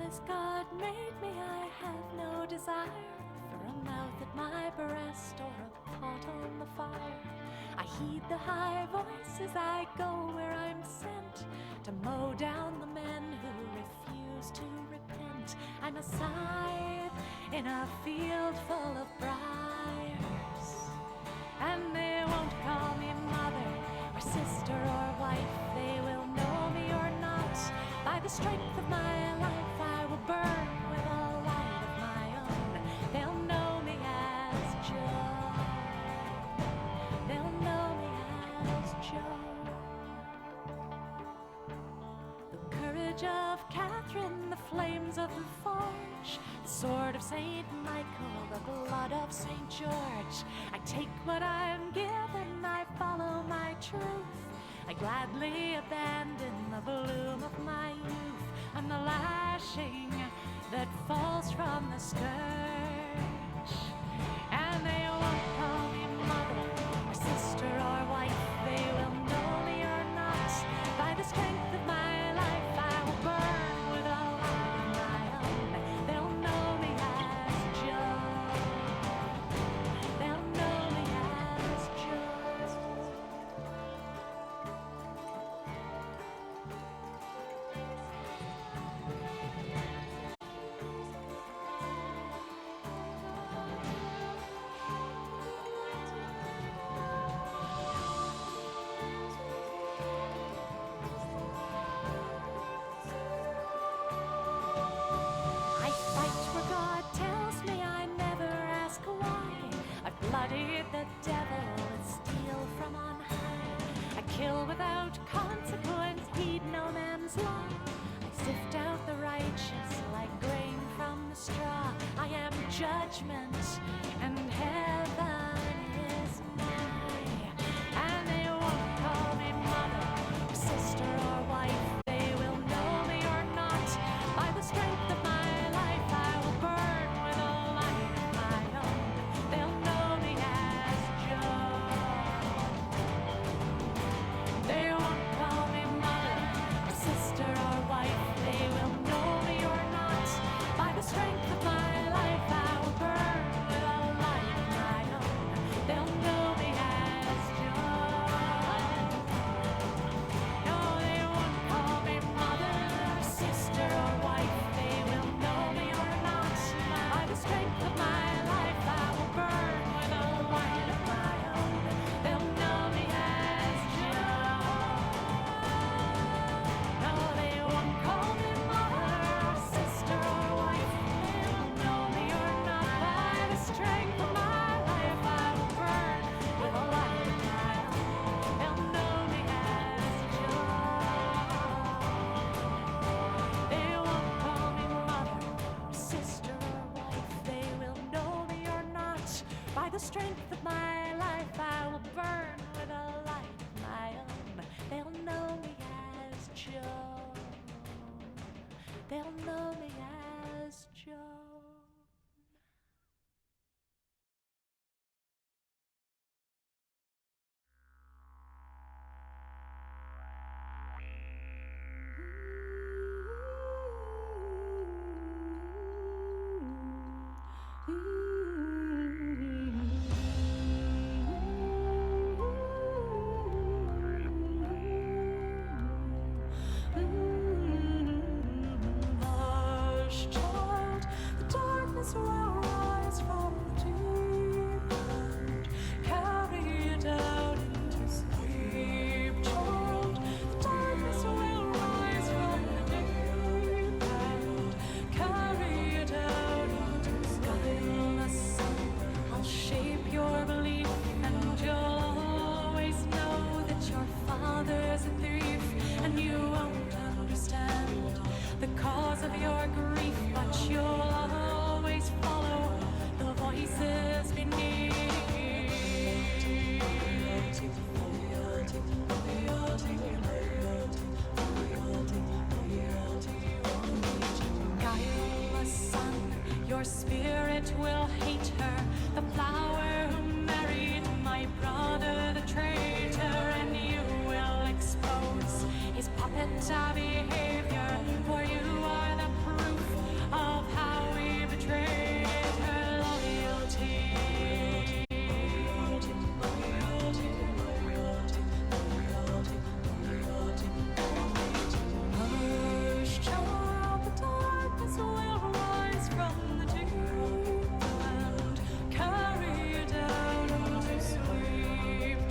As God made me, I have no desire for a mouth at my breast or a pot on the fire. I heed the high voice as I go where I'm sent, to mow down the men who refuse to repent. I'm a scythe in a field full of briars, and they won't call me mother or sister or wife. They will know me or not. By the strength of my life I will burn with a light of my own. They'll know me as Joe. They'll know me as Joe. The courage of Catherine, the flames of the forge, the sword of Saint Michael, the blood of Saint George. I take what I'm given, I follow my truth. I gladly abandon the bloom of my youth. I'm the lashing that falls from the scourge, and they won't call me mother or sister or wife. They will know me or not. By the strength of my life I will burn with a light of my own. They'll know me as Joe. They'll know me as Joe. I fight where God tells me, I never ask why. I've bloodied the devil and steal from on high. I kill without consequence, heed no man's law. I sift out the righteous like grain from the straw. I am judgment and heaven is nigh. And they won't call me mother or sister or wife. They will know me or not. By the strength of my life I will burn with a light of my own. They'll know me as Joe. They won't call me mother or sister or wife. They will know me or not. By the strength of my life I will burn with a light of my own. They'll know me as Joe. No, they won't call me mother or sister or wife. They will know me or not. By the strength of my life I will burn with a light of my own. They'll know me as Joe. No, they won't call me mother or sister or wife. They will know me or not. By the strength of my life I will burn with a light of my own. They'll know me as Joe. They won't call me mother or sister or wife. They will know me or not. By the strength of my life I will burn with a light of my own. They'll know me as Joe. They'll know me as Joe. Hush, child, the darkness will rise from the deep end. Carry it out into sleep, child. The darkness will rise from the deep end. Carry it out into sleep. The sun, I'll shape your belief, and you'll always know that your father's a thief, and you won't understand the cause of your grief, but you'll always follow the voices beneath. Guileless son, your spirit will hate her, the flower who married my brother the traitor, and you will expose his puppet behavior, for you are the proof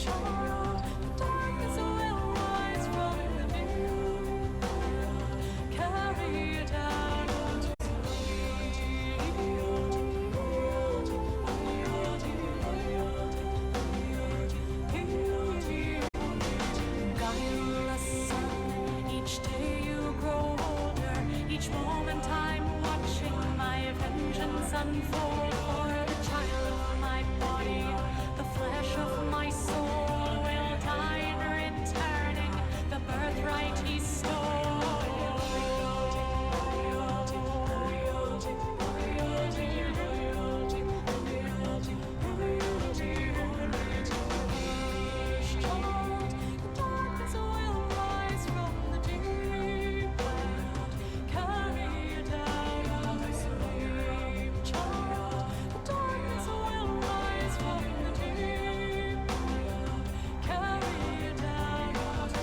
child, the darkness will rise from the deep, carry you down to guileless sun. Each day you grow older, each moment I'm watching my vengeance unfold. For the child of my body, the flesh of my soul will die in returning the birthright he stole. The darkness will rise from the deep and carry you down to sleep, child. The darkness will rise from the deep and carry you down to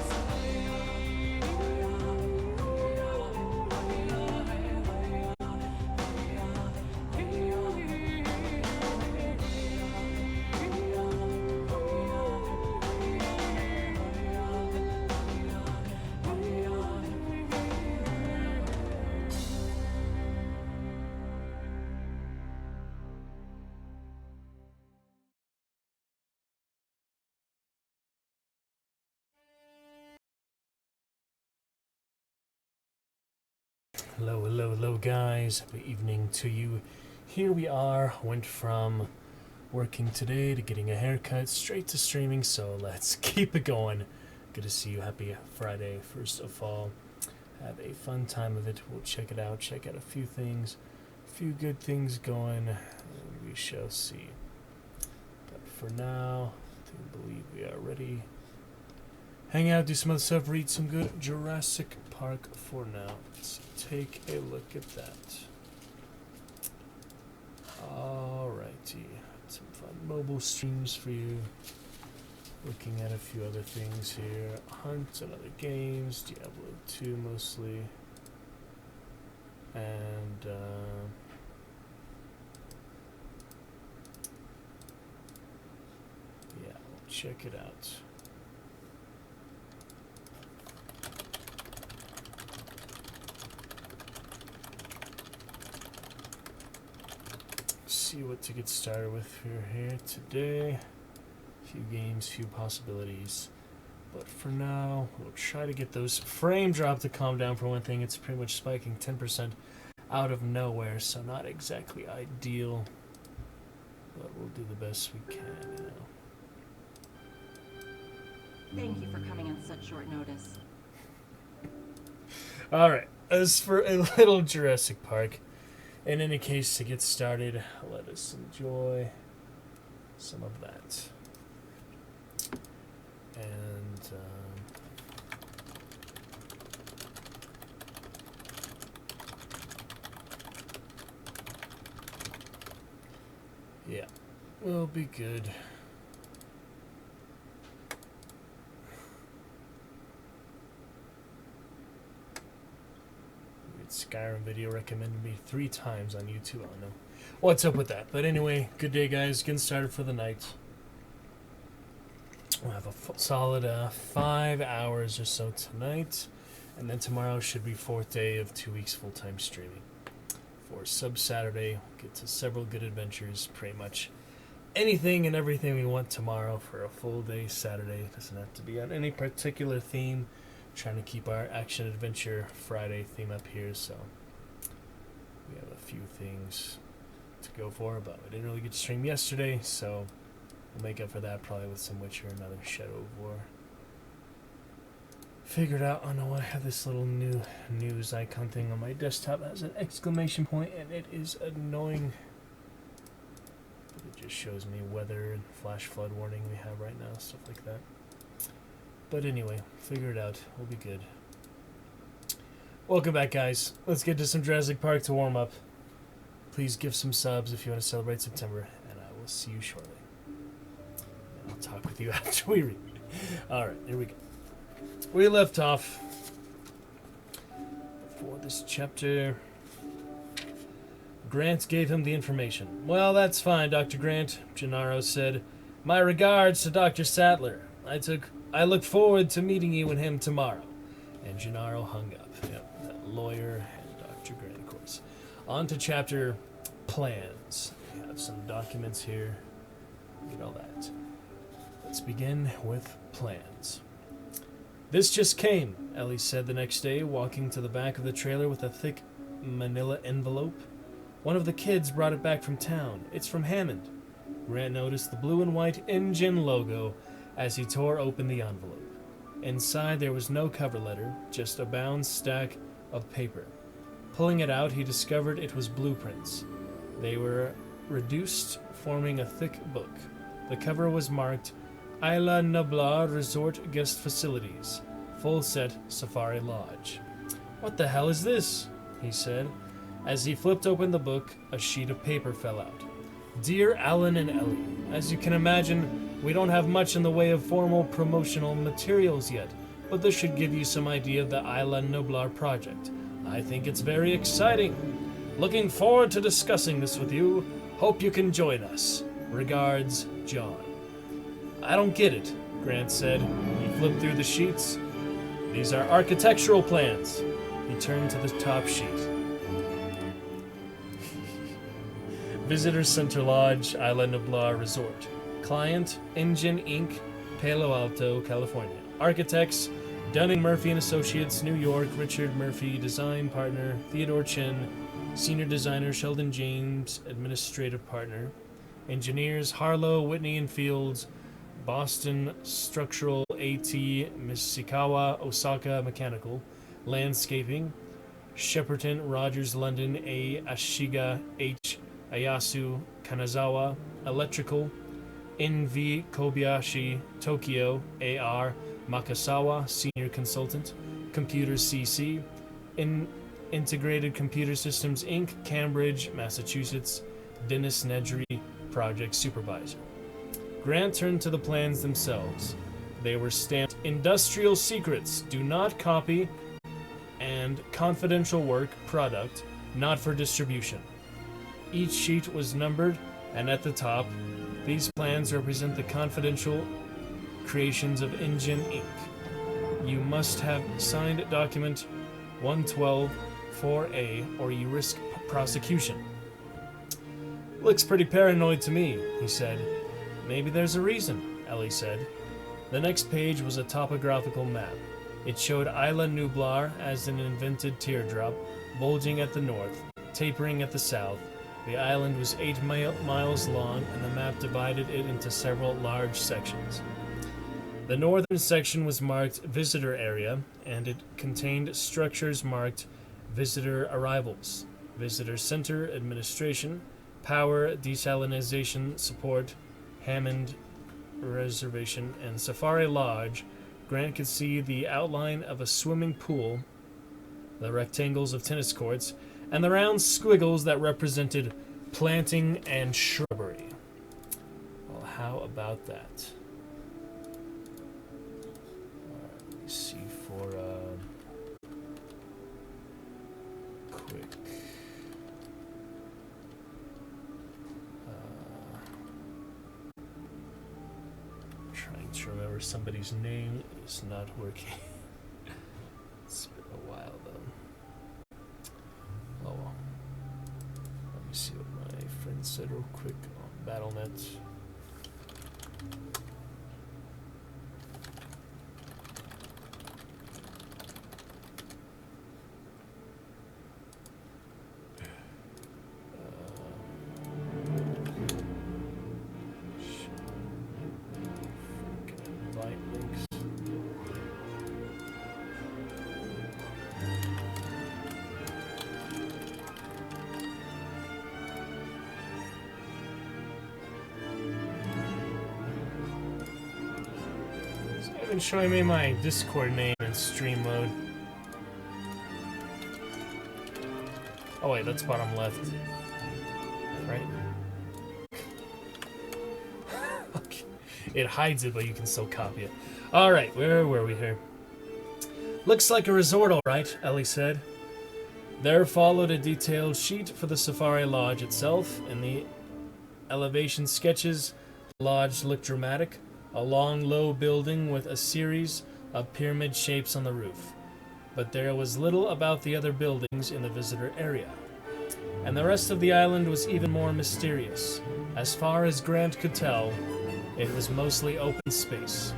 Hello, hello, hello, guys. Happy evening to you. Here we are. Went from working today to getting a haircut straight to streaming, so let's keep it going. Good to see you. Happy Friday, first of all. Have a fun time of it. We'll check it out. Check out a few things. A few good things going. We shall see. But for now, I believe we are ready. Hang out, do some other stuff, read some good Jurassic Park for now. Let's take a look at that. Alrighty. Some fun mobile streams for you. Looking at a few other things here. Hunt and other games. Diablo 2 mostly. And, yeah, we'll check it out. See what to get started with here today. Few games, few possibilities. But for now, we'll try to get those frame drop to calm down for one thing. It's pretty much spiking 10% out of nowhere, so not exactly ideal. But we'll do the best we can, you know. Thank you for coming on such short notice. Alright, as for a little Jurassic Park, in any case, to get started, let us enjoy some of that. And, yeah, we'll be good. Skyrim video recommended me 3 times on YouTube. I don't know what's up with that. But anyway, good day, guys. Getting started for the night. We'll have a solid 5 hours or so tonight. And then tomorrow should be 4th day of 2 weeks full-time streaming. For Sub-Saturday, we'll get to several good adventures. Pretty much anything and everything we want tomorrow for a full day Saturday. Doesn't have to be on any particular theme. Trying to keep our action adventure Friday theme up here, so we have a few things to go for, but we didn't really get to stream yesterday, so we'll make up for that probably with some Witcher, another Shadow of War. Figured out, I know I have this little new news icon thing on my desktop that has an exclamation point, and it is annoying. But it just shows me weather and flash flood warning we have right now, stuff like that. But anyway, figure it out. We'll be good. Welcome back, guys. Let's get to some Jurassic Park to warm up. Please give some subs if you want to celebrate September, and I will see you shortly. And I'll talk with you after we read. Alright, here we go. We left off before this chapter. Grant gave him the information. Well, that's fine, Dr. Grant, Gennaro said. My regards to Dr. Sattler. I look forward to meeting you and him tomorrow. And Gennaro hung up. Yep, that lawyer and Dr. Grant, of course. On to chapter plans. We have some documents here. Get all that. Let's begin with plans. This just came, Ellie said the next day, walking to the back of the trailer with a thick manila envelope. One of the kids brought it back from town. It's from Hammond. Grant noticed the blue and white InGen logo as he tore open the envelope. Inside there was no cover letter, just a bound stack of paper. Pulling it out, he discovered it was blueprints. They were reduced, forming a thick book. The cover was marked Isla Nublar Resort Guest Facilities, full set Safari Lodge. What the hell is this? He said. As he flipped open the book, a sheet of paper fell out. Dear Alan and Ellie, as you can imagine, we don't have much in the way of formal promotional materials yet, but this should give you some idea of the Isla Nublar project. I think it's very exciting. Looking forward to discussing this with you. Hope you can join us. Regards, John. I don't get it, Grant said. He flipped through the sheets. These are architectural plans. He turned to the top sheet. Visitor Center Lodge, Isla Nublar Resort. Client, InGen Inc., Palo Alto, California. Architects, Dunning Murphy and Associates, New York. Richard Murphy, design partner. Theodore Chen, senior designer. Sheldon James, administrative partner. Engineers, Harlow, Whitney and Fields, Boston Structural, AT, Mishikawa, Osaka Mechanical. Landscaping, Shepperton, Rogers, London, A. Ashiga, H. Ayasu, Kanazawa. Electrical, NV Kobayashi, Tokyo, AR, Makasawa, Senior Consultant. Computers, CC. Integrated Computer Systems, Inc., Cambridge, Massachusetts. Dennis Nedry, Project Supervisor. Grant turned to the plans themselves. They were stamped Industrial Secrets, do not copy, and Confidential Work, product, not for distribution. Each sheet was numbered, and at the top, these plans represent the confidential creations of InGen Inc. You must have signed document 112-4A or you risk prosecution. Looks pretty paranoid to me, he said. Maybe there's a reason, Ellie said. The next page was a topographical map. It showed Isla Nublar as an invented teardrop, bulging at the north, tapering at the south. The island was 8 miles long, and the map divided it into several large sections. The northern section was marked Visitor Area, and it contained structures marked Visitor Arrivals, Visitor Center, Administration, Power, Desalinization, Support, Hammond Reservation, and Safari Lodge. Grant could see the outline of a swimming pool, the rectangles of tennis courts, and the round squiggles that represented planting and shrubbery. Well, how about that? Let me see for quick. Trying to remember somebody's name is not working. It's been a while though. Oh well. Let me see what my friend said real quick on BattleNet. Invite links. It's not even showing me my Discord name in stream mode. Oh wait, that's bottom left. Right? Okay. It hides it, but you can still copy it. Alright, where were we here? Looks like a resort, alright, Ellie said. There followed a detailed sheet for the Safari Lodge itself, and the elevation sketches The lodge looked dramatic, a long, low building with a series of pyramid shapes on the roof. But there was little about the other buildings in the visitor area. And the rest of the island was even more mysterious. As far as Grant could tell, it was mostly open space.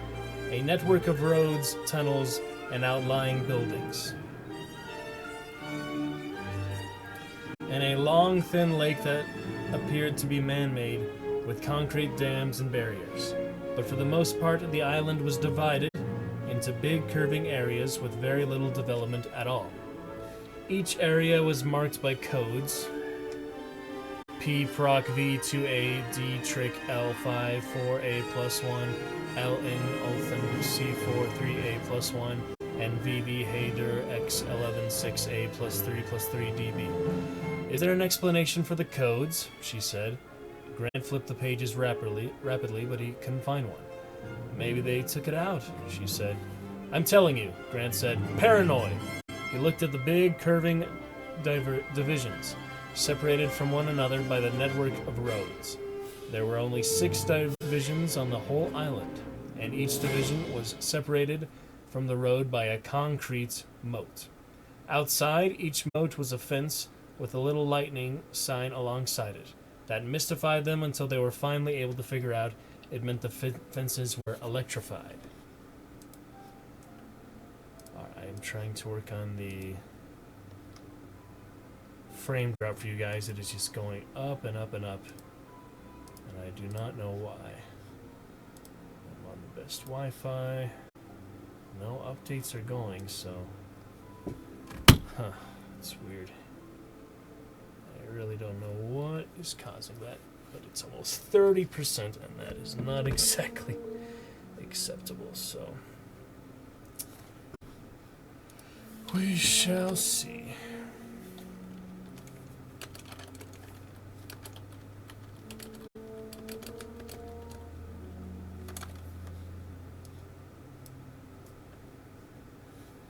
A network of roads, tunnels, and outlying buildings. And a long, thin lake that appeared to be man-made, with concrete dams and barriers. But for the most part, the island was divided into big curving areas with very little development at all. Each area was marked by codes. P proc V2A D trick L5 4A plus 1 LN Ulthen C4 3A plus 1 and VB Hader X11 6A plus 3 DB. Is there an explanation for the codes? She said. Grant flipped the pages rapidly, but he couldn't find one. Maybe they took it out, she said. I'm telling you, Grant said. Paranoid! He looked at the big, curving divisions, separated from one another by the network of roads. There were only 6 divisions on the whole island, and each division was separated from the road by a concrete moat. Outside each moat was a fence with a little lightning sign alongside it. That mystified them until they were finally able to figure out it meant the fences were electrified. Alright, I'm trying to work on the frame drop for you guys. It is just going up and up and up. And I do not know why. I'm on the best Wi-Fi. No updates are going, so... Huh, it's weird. I really don't know what is causing that, but it's almost 30%, and that is not exactly acceptable, so... We shall see.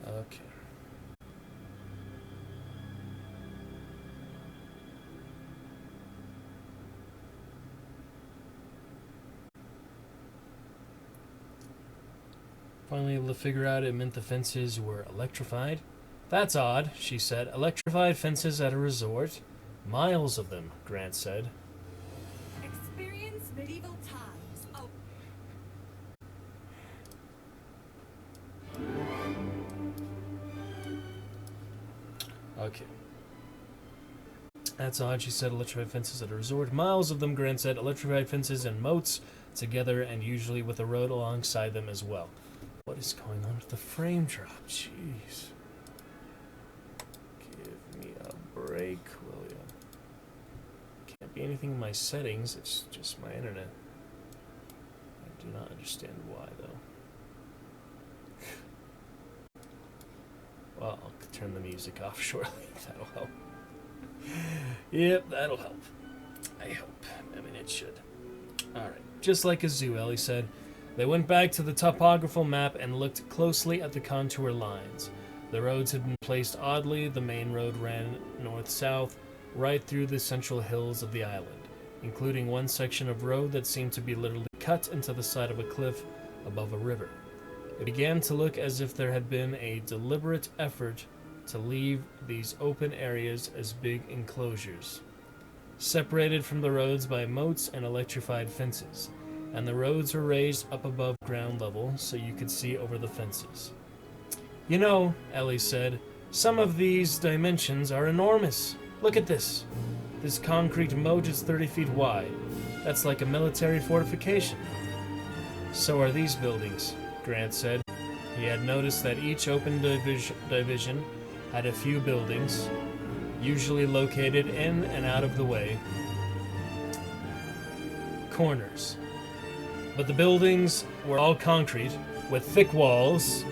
Okay. Finally able to figure out it meant the fences were electrified. That's odd, she said. Electrified fences at a resort? Miles of them, Grant said. Experience medieval times. Oh. Okay. That's odd, she said. Electrified fences at a resort. Miles of them, Grant said. Electrified fences and moats together, and usually with a road alongside them as well. What is going on with the frame drop? Jeez. Give me a break, will you? Can't be anything in my settings. It's just my internet. I do not understand why, though. Well, I'll turn the music off shortly. That'll help. Yep, that'll help. I hope. I mean, it should. Alright. Just like a zoo, Ellie said. They went back to the topographical map and looked closely at the contour lines. The roads had been placed oddly. The main road ran north-south, right through the central hills of the island, including one section of road that seemed to be literally cut into the side of a cliff above a river. It began to look as if there had been a deliberate effort to leave these open areas as big enclosures, separated from the roads by moats and electrified fences, and the roads were raised up above ground level so you could see over the fences. You know, Ellie said, some of these dimensions are enormous. Look at this. This concrete moat is 30 feet wide. That's like a military fortification. So are these buildings, Grant said. He had noticed that each open division had a few buildings, usually located in and out of the way, corners. But the buildings were all concrete, with thick walls.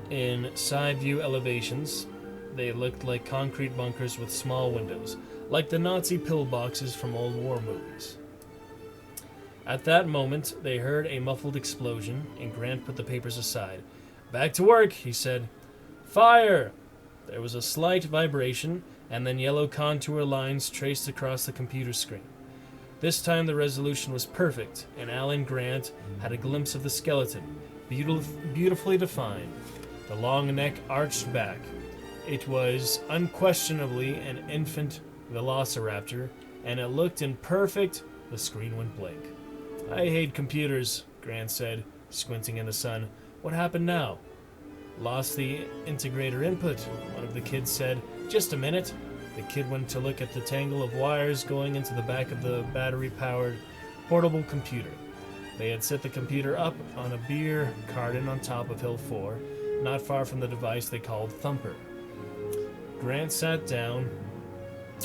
In side view elevations, they looked like concrete bunkers with small windows, like the Nazi pillboxes from old war movies. At that moment, they heard a muffled explosion, and Grant put the papers aside. Back to work, he said. Fire! There was a slight vibration, and then yellow contour lines traced across the computer screen. This time the resolution was perfect, and Alan Grant had a glimpse of the skeleton, beautifully defined. The long neck arched back. It was unquestionably an infant velociraptor, and it looked in perfect. The screen went blank. I hate computers, Grant said, squinting in the sun. What happened now? Lost the integrator input, one of the kids said. Just a minute. The kid went to look at the tangle of wires going into the back of the battery-powered portable computer. They had set the computer up on a beer carton on top of Hill 4, not far from the device they called Thumper. Grant sat down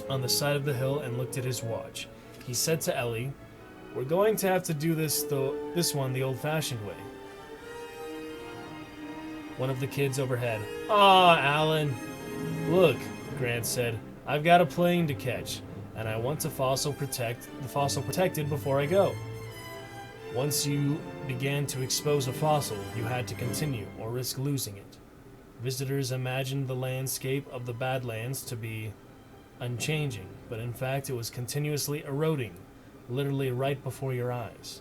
on the side of the hill and looked at his watch. He said to Ellie, "We're going to have to do this one the old-fashioned way." One of the kids overhead. "Aw, Alan." "Look," Grant said, "I've got a plane to catch, and I want the fossil protected before I go." Once you began to expose a fossil, you had to continue or risk losing it. Visitors imagined the landscape of the Badlands to be unchanging, but in fact it was continuously eroding, literally right before your eyes.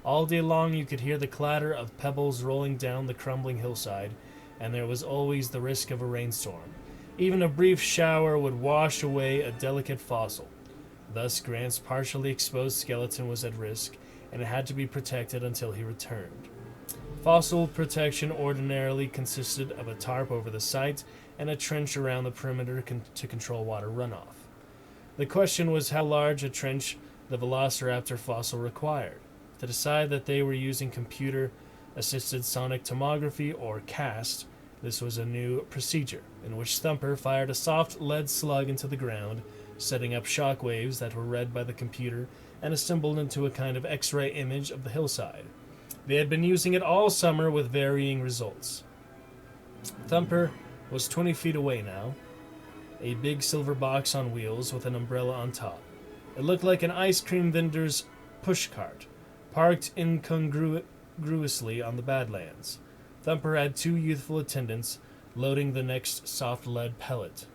All day long you could hear the clatter of pebbles rolling down the crumbling hillside, and there was always the risk of a rainstorm. Even a brief shower would wash away a delicate fossil. Thus Grant's partially exposed skeleton was at risk, and it had to be protected until he returned. Fossil protection ordinarily consisted of a tarp over the site and a trench around the perimeter to control water runoff. The question was how large a trench the Velociraptor fossil required. To decide that they were using computer-assisted sonic tomography, or CAST, this was a new procedure, in which Thumper fired a soft lead slug into the ground, setting up shock waves that were read by the computer and assembled into a kind of X-ray image of the hillside. They had been using it all summer with varying results. Thumper was 20 feet away now, a big silver box on wheels with an umbrella on top. It looked like an ice cream vendor's pushcart, parked incongruously on the Badlands. Thumper had 2 youthful attendants loading the next soft lead pellet.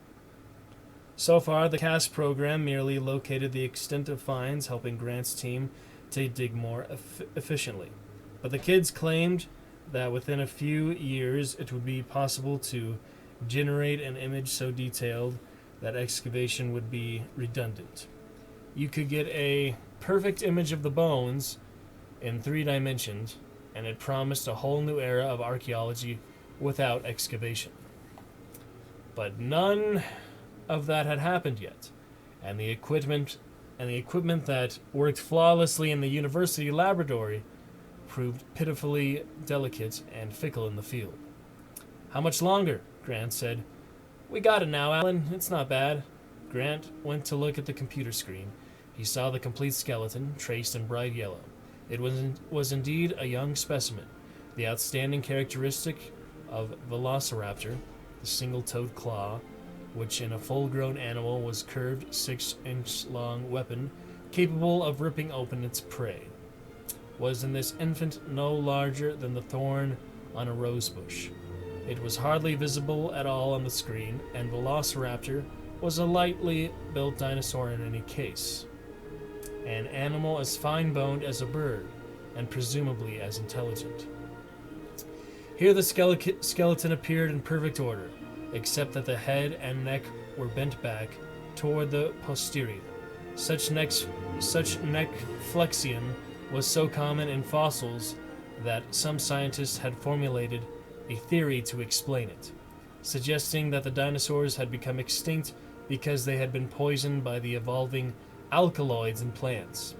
So far, the CAST program merely located the extent of finds, helping Grant's team to dig more efficiently. But the kids claimed that within a few years it would be possible to generate an image so detailed that excavation would be redundant. You could get a perfect image of the bones in 3 dimensions, and it promised a whole new era of archaeology without excavation. But none of that had happened yet, and the equipment that worked flawlessly in the university laboratory proved pitifully delicate and fickle in the field. "How much longer?" Grant said. "We got it now, Alan. It's not bad." Grant went to look at the computer screen. He saw the complete skeleton, traced in bright yellow. It was indeed a young specimen, the outstanding characteristic of Velociraptor, the single-toed claw, which in a full-grown animal was curved 6-inch-long weapon capable of ripping open its prey, was in this infant no larger than the thorn on a rosebush. It was hardly visible at all on the screen, and Velociraptor was a lightly built dinosaur in any case. An animal as fine-boned as a bird, and presumably as intelligent. Here the skeleton appeared in perfect order, except that the head and neck were bent back toward the posterior. Such neck flexion was so common in fossils that some scientists had formulated a theory to explain it, suggesting that the dinosaurs had become extinct because they had been poisoned by the evolving alkaloids in plants.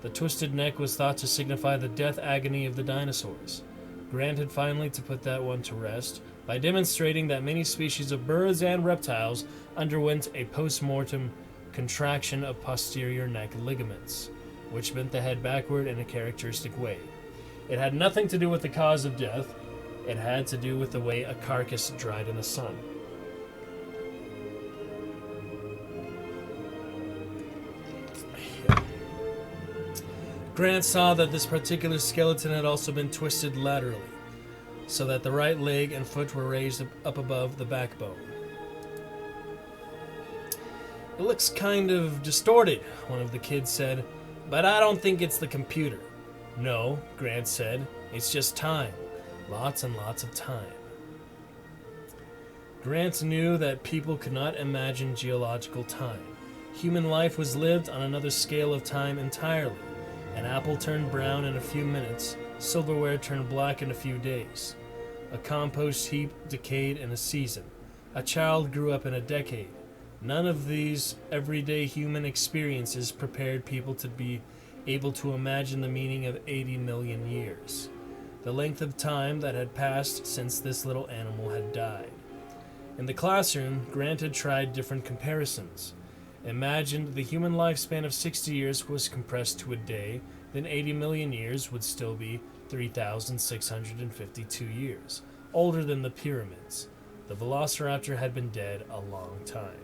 The twisted neck was thought to signify the death agony of the dinosaurs. Grant had finally to put that one to rest by demonstrating that many species of birds and reptiles underwent a post-mortem contraction of posterior neck ligaments, which bent the head backward in a characteristic way. It had nothing to do with the cause of death. It had to do with the way a carcass dried in the sun. Grant saw that this particular skeleton had also been twisted laterally, so that the right leg and foot were raised up above the backbone. "It looks kind of distorted," one of the kids said. But I don't think it's the computer. No, Grant said. It's just time. Lots and lots of time. Grant knew that people could not imagine geological time. Human life was lived on another scale of time entirely. An apple turned brown in a few minutes. Silverware turned black in a few days. A compost heap decayed in a season. A child grew up in a decade. None of these everyday human experiences prepared people to be able to imagine the meaning of 80 million years, the length of time that had passed since this little animal had died. In the classroom, Grant had tried different comparisons. Imagined the human lifespan of 60 years was compressed to a day, then 80 million years would still be 3,652 years, older than the pyramids. The velociraptor had been dead a long time.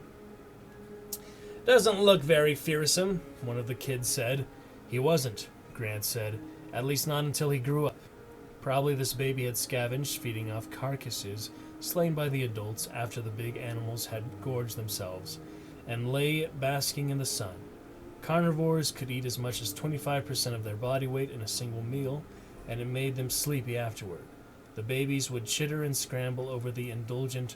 Doesn't look very fearsome, one of the kids said. He wasn't, Grant said, at least not until he grew up. Probably this baby had scavenged, feeding off carcasses slain by the adults after the big animals had gorged themselves, and lay basking in the sun. Carnivores could eat as much as 25% of their body weight in a single meal, and it made them sleepy afterward. The babies would chitter and scramble over the indulgent,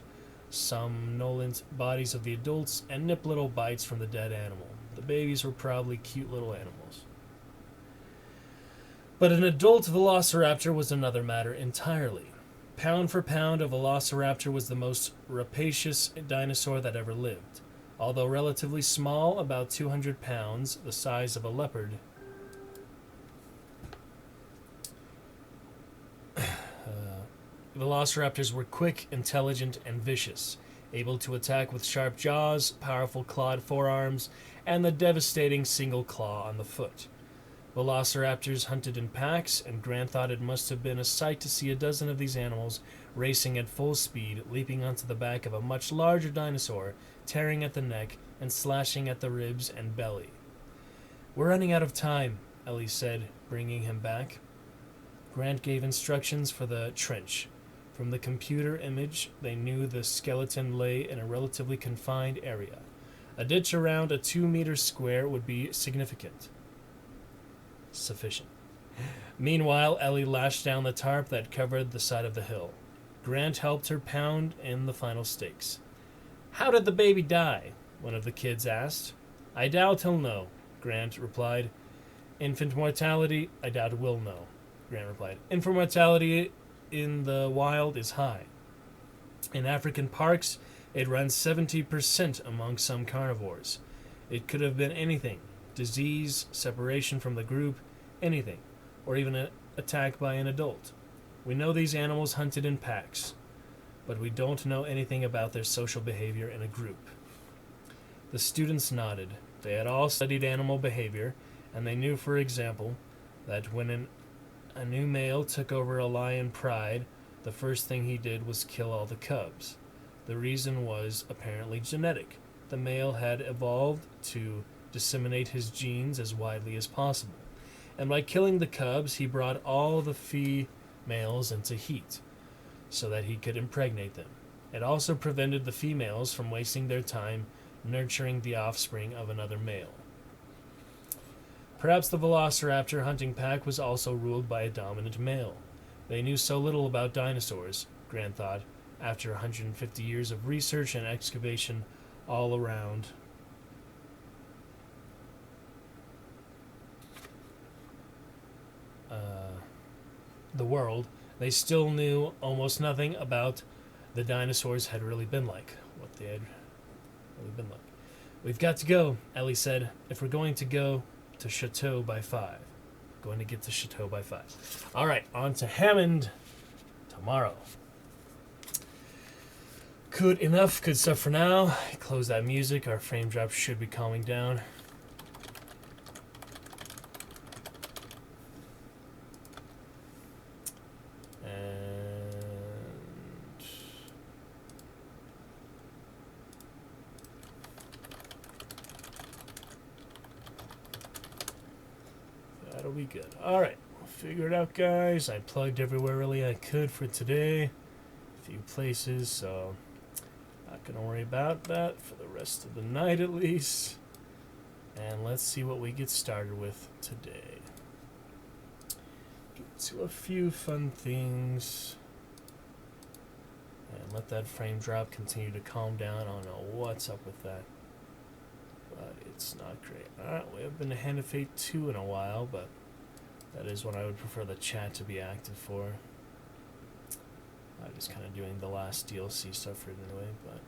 somnolent bodies of the adults and nip little bites from the dead animal. The babies were probably cute little animals. But an adult velociraptor was another matter entirely. Pound for pound, a velociraptor was the most rapacious dinosaur that ever lived. Although relatively small, about 200 pounds, the size of a leopard, velociraptors were quick, intelligent, and vicious, able to attack with sharp jaws, powerful clawed forearms, and the devastating single claw on the foot. Velociraptors hunted in packs, and Grant thought it must have been a sight to see a dozen of these animals racing at full speed, leaping onto the back of a much larger dinosaur, tearing at the neck and slashing at the ribs and belly. "We're running out of time," Ellie said, bringing him back. Grant gave instructions for the trench. From the computer image, they knew the skeleton lay in a relatively confined area. A ditch around a 2-meter square would be sufficient. Meanwhile, Ellie lashed down the tarp that covered the side of the hill. Grant helped her pound in the final stakes. "How did the baby die?" one of the kids asked. "I doubt he'll know," Grant replied. "Infant mortality, I doubt we'll know," Grant replied. "Infant mortality in the wild is high. In African parks, it runs 70% among some carnivores. It could have been anything. Disease, separation from the group, anything, or even an attack by an adult. We know these animals hunted in packs, but we don't know anything about their social behavior in a group." The students nodded. They had all studied animal behavior, and they knew, for example, that when a new male took over a lion pride, the first thing he did was kill all the cubs. The reason was apparently genetic. The male had evolved to disseminate his genes as widely as possible, and by killing the cubs, he brought all the females into heat so that he could impregnate them. It also prevented the females from wasting their time nurturing the offspring of another male. Perhaps the velociraptor hunting pack was also ruled by a dominant male. They knew so little about dinosaurs, Grant thought, after 150 years of research and excavation all around the world. They still knew almost nothing about the dinosaurs had really been like, what they had really been like. "We've got to go," Ellie said, "if we're going to go to Chateau by 5. Going to get to Chateau by 5. All right, on to Hammond tomorrow. Good enough. Good stuff for now. Close that music. Our frame drop should be calming down. That'll be good. Alright, we'll figure it out, guys. I plugged everywhere really I could for today. A few places, so not going to worry about that for the rest of the night at least. And let's see what we get started with today. Get to a few fun things. And let that frame drop continue to calm down. I don't know what's up with that. But it's not great. Alright, we haven't been to Hand of Fate 2 in a while, but that is what I would prefer the chat to be active for. I'm just kind of doing the last DLC stuff for it anyway, but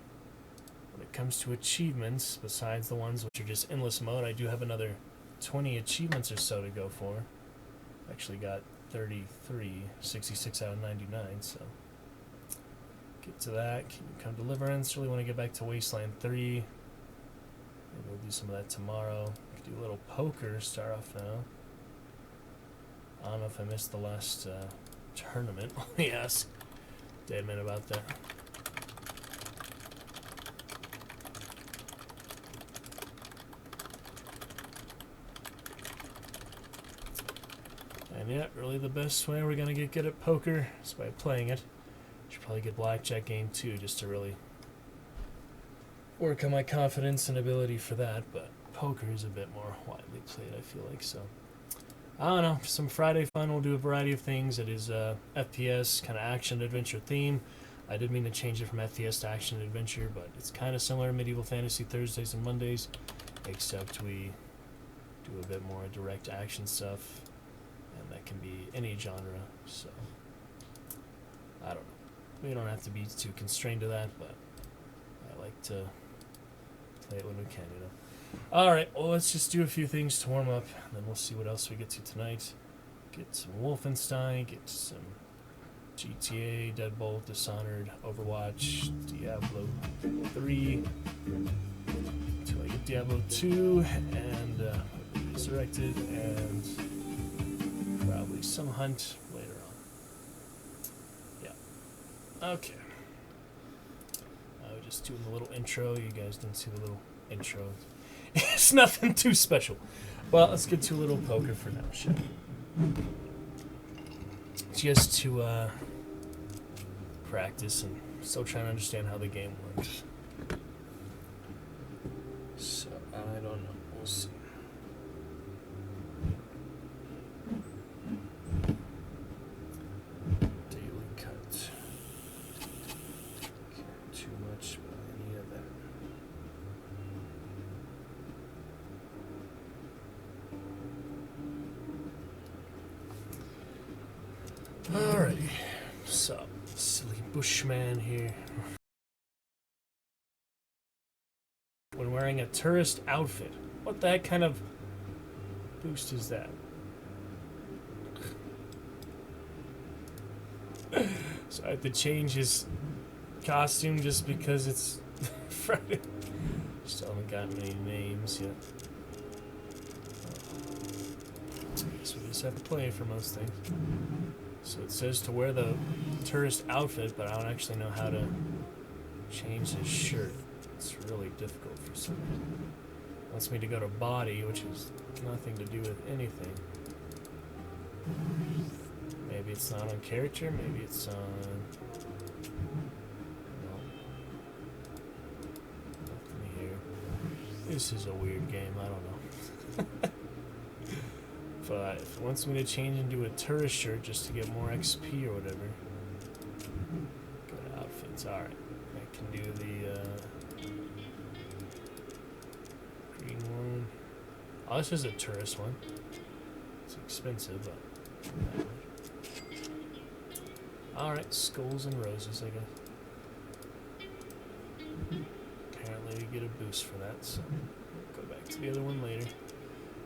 when it comes to achievements, besides the ones which are just endless mode, I do have another 20 achievements or so to go for. Actually got 33, 66 out of 99, so get to that. Kingdom Come Deliverance. Really want to get back to Wasteland 3. Maybe we'll do some of that tomorrow. Could do a little poker, start off now. I don't know if I missed the last tournament. Let me ask Deadman about that. And yeah, really the best way we're gonna get good at poker is by playing it. Should probably get Blackjack game too, just to really work on my confidence and ability for that, but poker is a bit more widely played, I feel like, so. I don't know, for some Friday fun, we'll do a variety of things. It is FPS, kind of action-adventure theme. I did mean to change it from FPS to action-adventure, but it's kind of similar to Medieval Fantasy Thursdays and Mondays, except we do a bit more direct action stuff, and that can be any genre, so I don't know. We don't have to be too constrained to that, but I like to play it when we can, you know. Alright, well, let's just do a few things to warm up, and then we'll see what else we get to tonight. Get some Wolfenstein, get some GTA, Deadbolt, Dishonored, Overwatch, Diablo 3, until I get Diablo 2, and Resurrected, and probably some Hunt later on. Yeah. Okay. I was just doing the little intro. You guys didn't see the little intro. It's nothing too special. Well, let's get to a little poker for now, shall we? Just to practice and still trying to understand how the game works. So, I don't know. We'll see. Daily cut. Care too much about any of that. Alrighty, so silly bushman here. When wearing a tourist outfit, what the heck kind of boost is that? So I have to change his costume just because it's Friday. Still haven't gotten any names yet. I guess we just have to play for most things. So it says to wear the tourist outfit, but I don't actually know how to change his shirt. It's really difficult for some reason. It wants me to go to body, which has nothing to do with anything. Maybe it's not on character, maybe it's on... No. Nothing here. This is a weird game, I don't know. But if it wants me to change into a tourist shirt just to get more XP or whatever, go to outfits. Alright, I can do the green one. Oh, this is a tourist one. It's expensive, but alright, skulls and roses, I guess. Apparently we get a boost for that, so we'll go back to the other one later.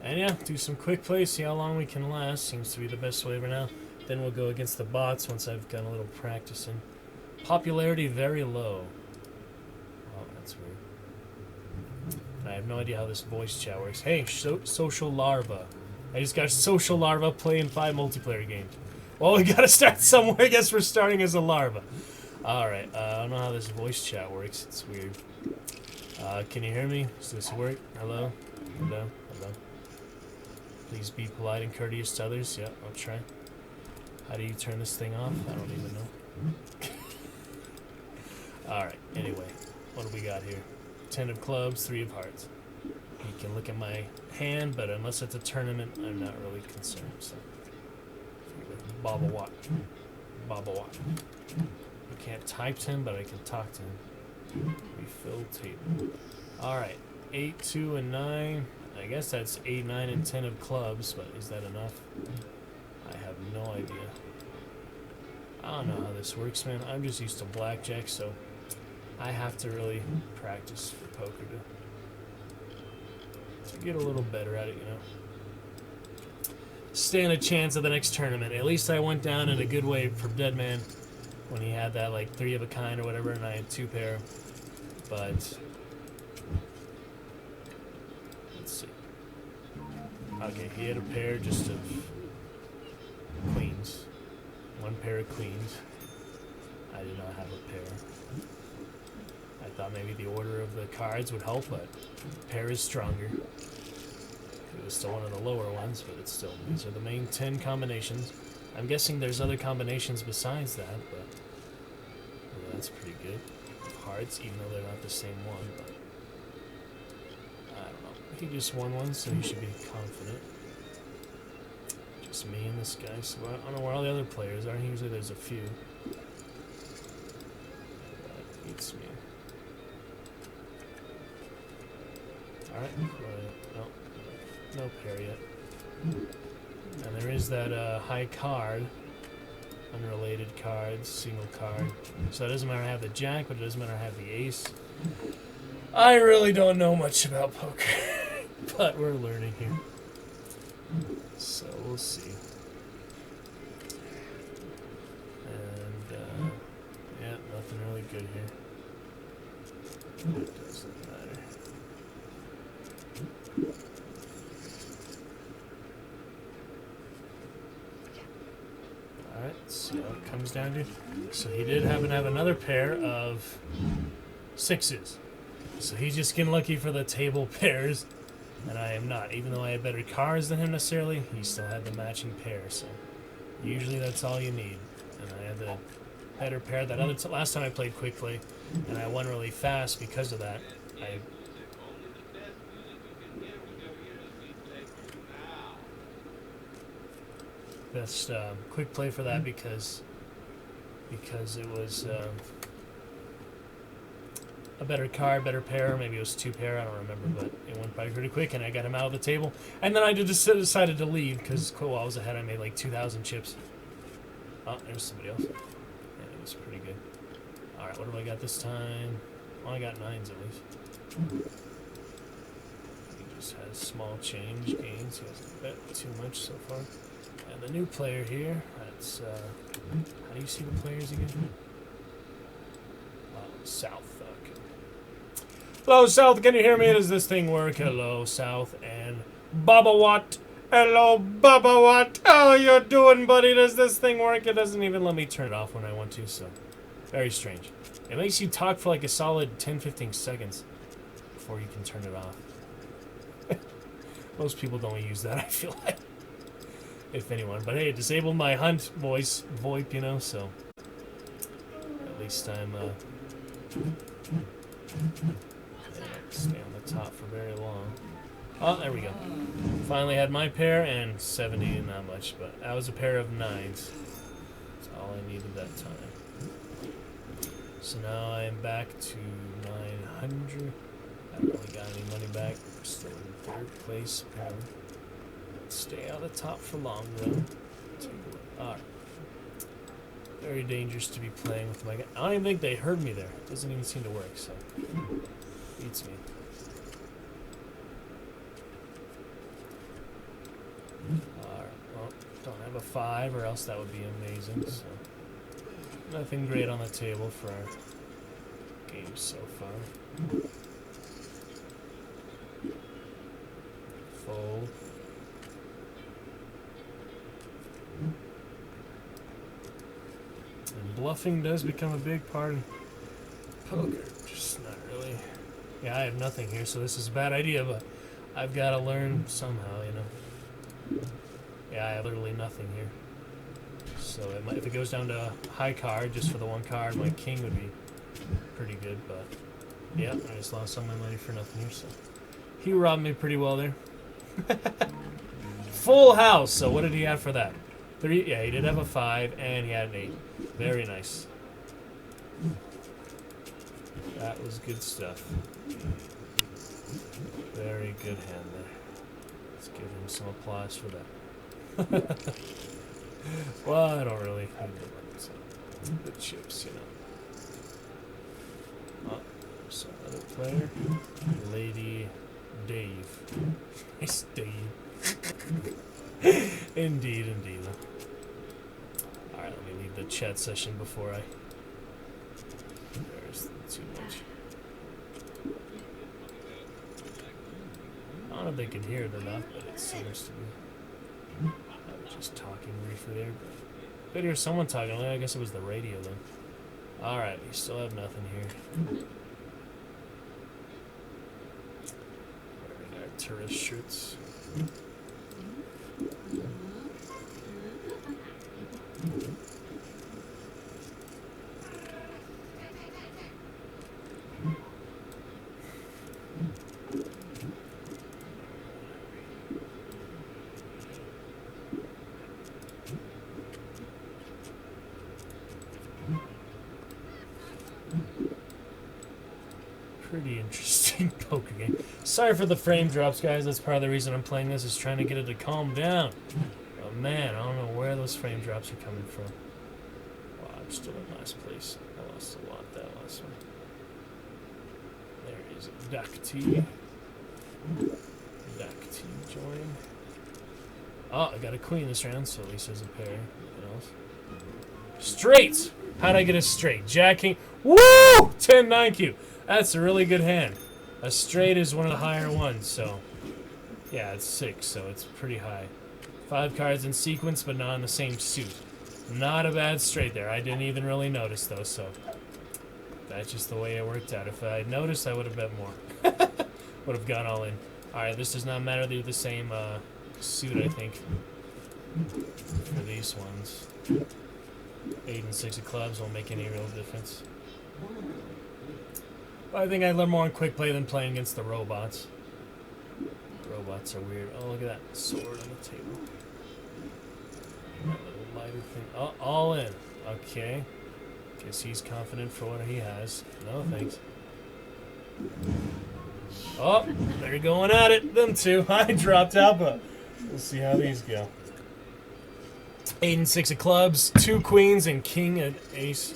And yeah, do some quick play, see how long we can last. Seems to be the best way for now. Then we'll go against the bots once I've done a little practicing. Popularity very low. Oh, that's weird. And I have no idea how this voice chat works. Hey, Social Larva. I just got Social Larva playing 5 multiplayer games. Well, we gotta start somewhere. I guess we're starting as a larva. Alright, I don't know how this voice chat works. It's weird. Can you hear me? Does this work? Hello? Hello? Hello? Please be polite and courteous to others. Yeah, I'll try. How do you turn this thing off? I don't even know. Alright, anyway. What do we got here? 10 of clubs, 3 of hearts. He can look at my hand, but unless it's a tournament, I'm not really concerned. So, Baba Watt. Baba Watt. I can't type to him, but I can talk to him. Refill table. Alright. 8, 2, and 9. I guess that's 8, 9, and 10 of clubs, but is that enough? I have no idea. I don't know how this works, man. I'm just used to blackjack, so I have to really practice for poker to get a little better at it, you know. Stand a chance of the next tournament. At least I went down in a good way for Deadman when he had that like 3 of a kind or whatever, and I had 2 pair. But let's see. Okay, he had a pair just of queens. 1 pair of queens. I did not have a pair. I thought maybe the order of the cards would help, but pair is stronger. It was still one of the lower ones, but it's still, these are the main 10 combinations. I'm guessing there's other combinations besides that, but yeah, that's pretty good. Hearts, even though they're not the same one, but I don't know. He just won one, so he should be confident. Just me and this guy, so I don't know where all the other players are. Usually there's a few. That beats me. Alright, no pair yet. And there is that high card, unrelated cards, single card. So it doesn't matter I have the jack, but it doesn't matter I have the ace. I really don't know much about poker, but we're learning here. So we'll see. And yeah, nothing really good here. It doesn't matter. Alright, let's see how it comes down to. So he did happen to have another pair of 6s. So he's just getting lucky for the table pairs. And I am not. Even though I had better cards than him necessarily, he still had the matching pair. So usually that's all you need. And I had the better pair. That other last time I played quick play, and I won really fast because of that. I best quick play for that because it was a better card, better pair. Maybe it was 2 pair, I don't remember, but it went by pretty quick, and I got him out of the table. And then I just decided to leave because while I was ahead, I made like 2,000 chips. Oh, there's somebody else. Yeah, it was pretty good. All right, what do I got this time? Well, I got 9s at least. He just has small change gains. He hasn't bet too much so far. And the new player here, that's, how do you see the players again? South, okay. Hello, South, can you hear me? Does this thing work? Hello, South, and Baba Watt. Hello, Baba Watt. How you doing, buddy? Does this thing work? It doesn't even let me turn it off when I want to, so very strange. It makes you talk for like a solid 10-15 seconds before you can turn it off. Most people don't use that, I feel like. If anyone. But hey, it disabled my hunt voice, VoIP, you know, so at least I'm, stay on the top for very long. Oh, there we go. Finally had my pair, and 70, not much, but that was a pair of 9s. That's all I needed that time. So now I am back to 900. I haven't really got any money back. We're still in 3rd place, apparently. Stay on the top for long, though. Alright. Very dangerous to be playing with my guy. I don't even think they heard me there. It doesn't even seem to work, so beats me. Alright, well, don't have a 5 or else that would be amazing, so nothing great on the table for our game so far. Fold. And bluffing does become a big part of poker, just not really. Yeah, I have nothing here, so this is a bad idea, but I've got to learn somehow, you know. Yeah, I have literally nothing here. So it might, if it goes down to high card, just for the 1 card, my king would be pretty good, but yeah, I just lost all my money for nothing here, so He robbed me pretty well there. Full house. So what did he have for that? 3. Yeah, he did have a 5, and he had an 8. Very nice. That was good stuff. Very good hand there. Let's give him some applause for that. Well, I don't really need the chips, you know. Oh, so another player. Lady Dave. Nice Dave. Indeed, indeed. Alright, let me leave the chat session before I... There's too much. I don't know if they can hear it or not, but it seems to be. I'm just talking briefly there. But I hear someone talking. I guess it was the radio then. Alright, we still have nothing here. Wearing our tourist shirts. Pretty interesting poker game. Sorry for the frame drops, guys. That's part of the reason I'm playing this, is trying to get it to calm down. Oh man, I don't know where those frame drops are coming from. Wow, I'm still in last place. I lost a lot that last one. There is Duck T. Duck T join. Oh, I got a queen this round, so at least there's a pair. Anything else? Straight! How'd I get a straight? Jacking. Woo! 10-9 Q. That's a really good hand. A straight is one of the higher ones, so... Yeah, it's 6, so it's pretty high. 5 cards in sequence, but not in the same suit. Not a bad straight there. I didn't even really notice, though, so... That's just the way it worked out. If I had noticed, I would have bet more. Would have gone all in. Alright, this does not matter. They're the same suit, I think. For these ones. 8 and 6 of clubs won't make any real difference. But I think I learn more on quick play than playing against the robots. Robots are weird. Oh, look at that sword on the table. That little lighter thing. Oh, all in. Okay. Guess he's confident for what he has. No thanks. Oh, they're going at it. Them two. I dropped out, but we'll see how these go. 8 and 6 of clubs, 2 queens, and king and ace.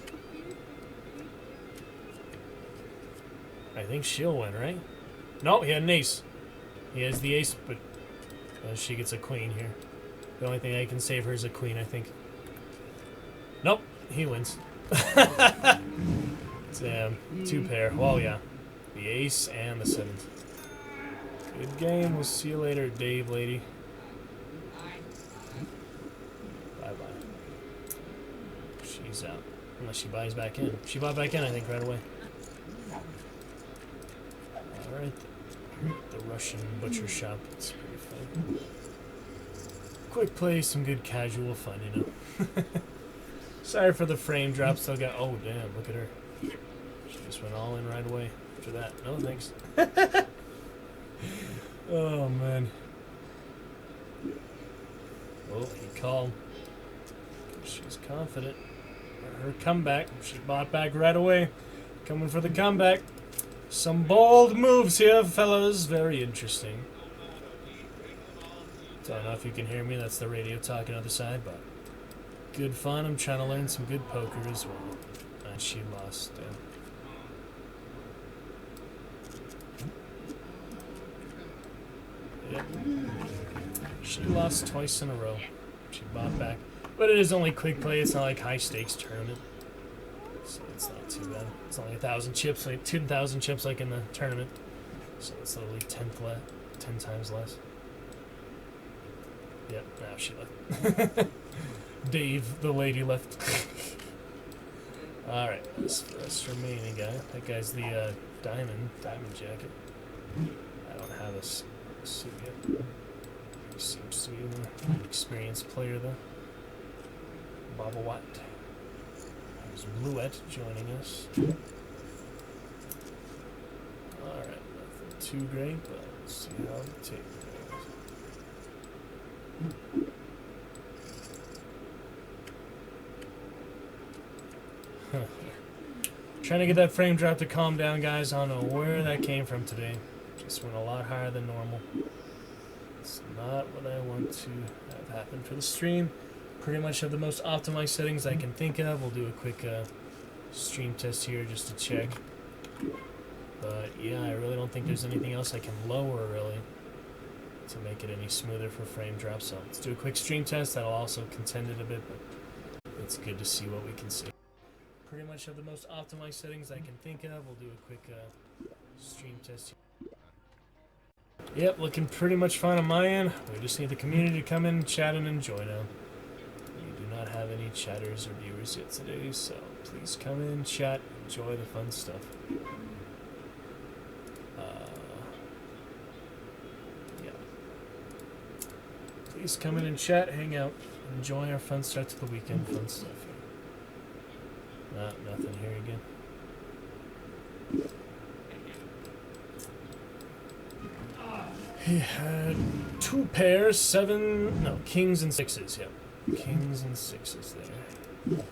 I think she'll win, right? No, he had an ace. He has the ace, but she gets a queen here. The only thing I can save her is a queen, I think. Nope, he wins. Damn, 2 pair. Well, yeah. The ace and the 7th. Good game. We'll see you later, Dave lady. Bye-bye. She's out. Unless she buys back in. She bought back in, I think, right away. Alright. The Russian butcher shop. It's pretty fun. Quick play, some good casual fun, you know. Sorry for the frame drop. Still got... Oh, damn. Look at her. She just went all in right away after that. No, thanks. Oh, man. Oh, he called. She's confident. Her comeback. She bought back right away. Coming for the comeback. Some bold moves here, fellas. Very interesting. Don't know if you can hear me. That's the radio talking on the other side, but good fun. I'm trying to learn some good poker as well. And she lost. Yep. She lost twice in a row. She bought back. But it is only quick play. It's not like high stakes tournament. So it's not too bad. It's only 1,000 chips, like 2,000 chips like in the tournament. So it's literally 10 times less. Yep, now she left. Dave, the lady, left. Alright, this remaining guy. That guy's the diamond jacket. I don't have a suit yet. He seems to be an experienced player though. Baba Watt. There's Bluette joining us. Alright, nothing too great, but Let's see how the tape goes. Trying to get that frame drop to calm down, guys. I don't know where that came from today. Just went a lot higher than normal. It's not what I want to have happen for the stream. Pretty much have the most optimized settings I can think of. We'll do a quick stream test here just to check. But yeah, I really don't think there's anything else I can lower really to make it any smoother for frame drop. So let's do a quick stream test. That'll also contend it a bit, but it's good to see what we can see. Pretty much have the most optimized settings I can think of. We'll do a quick stream test here. Yep, looking pretty much fine on my end. We just need the community to come in, chat, and enjoy now. We do not have any chatters or viewers yet today, so please come in, chat, enjoy the fun stuff. Yeah. Please come in and chat, hang out, enjoy our fun start to the weekend, fun stuff here. Nothing here again. He had 2 pairs, 7, no, kings and 6s, yep. Kings and 6s there. Nobody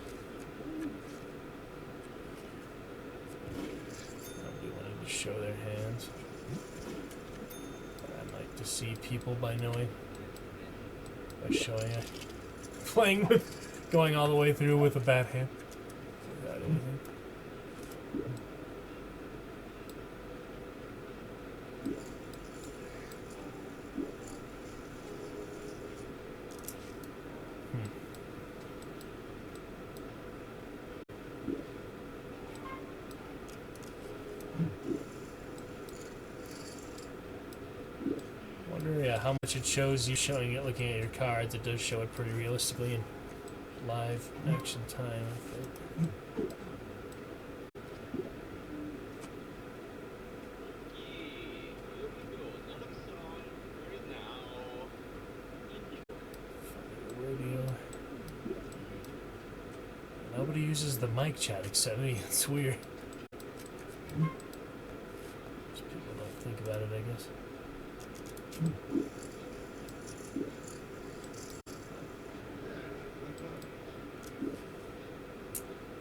wanted to show their hands. But I like to see people by knowing, by showing it. Playing with, going all the way through with a bad hand. Without anything. How much it shows you showing it looking at your cards. It does show it pretty realistically in live action time, I think. Radio. Nobody uses the mic chat except me. It's weird. Just people don't think about it, I guess.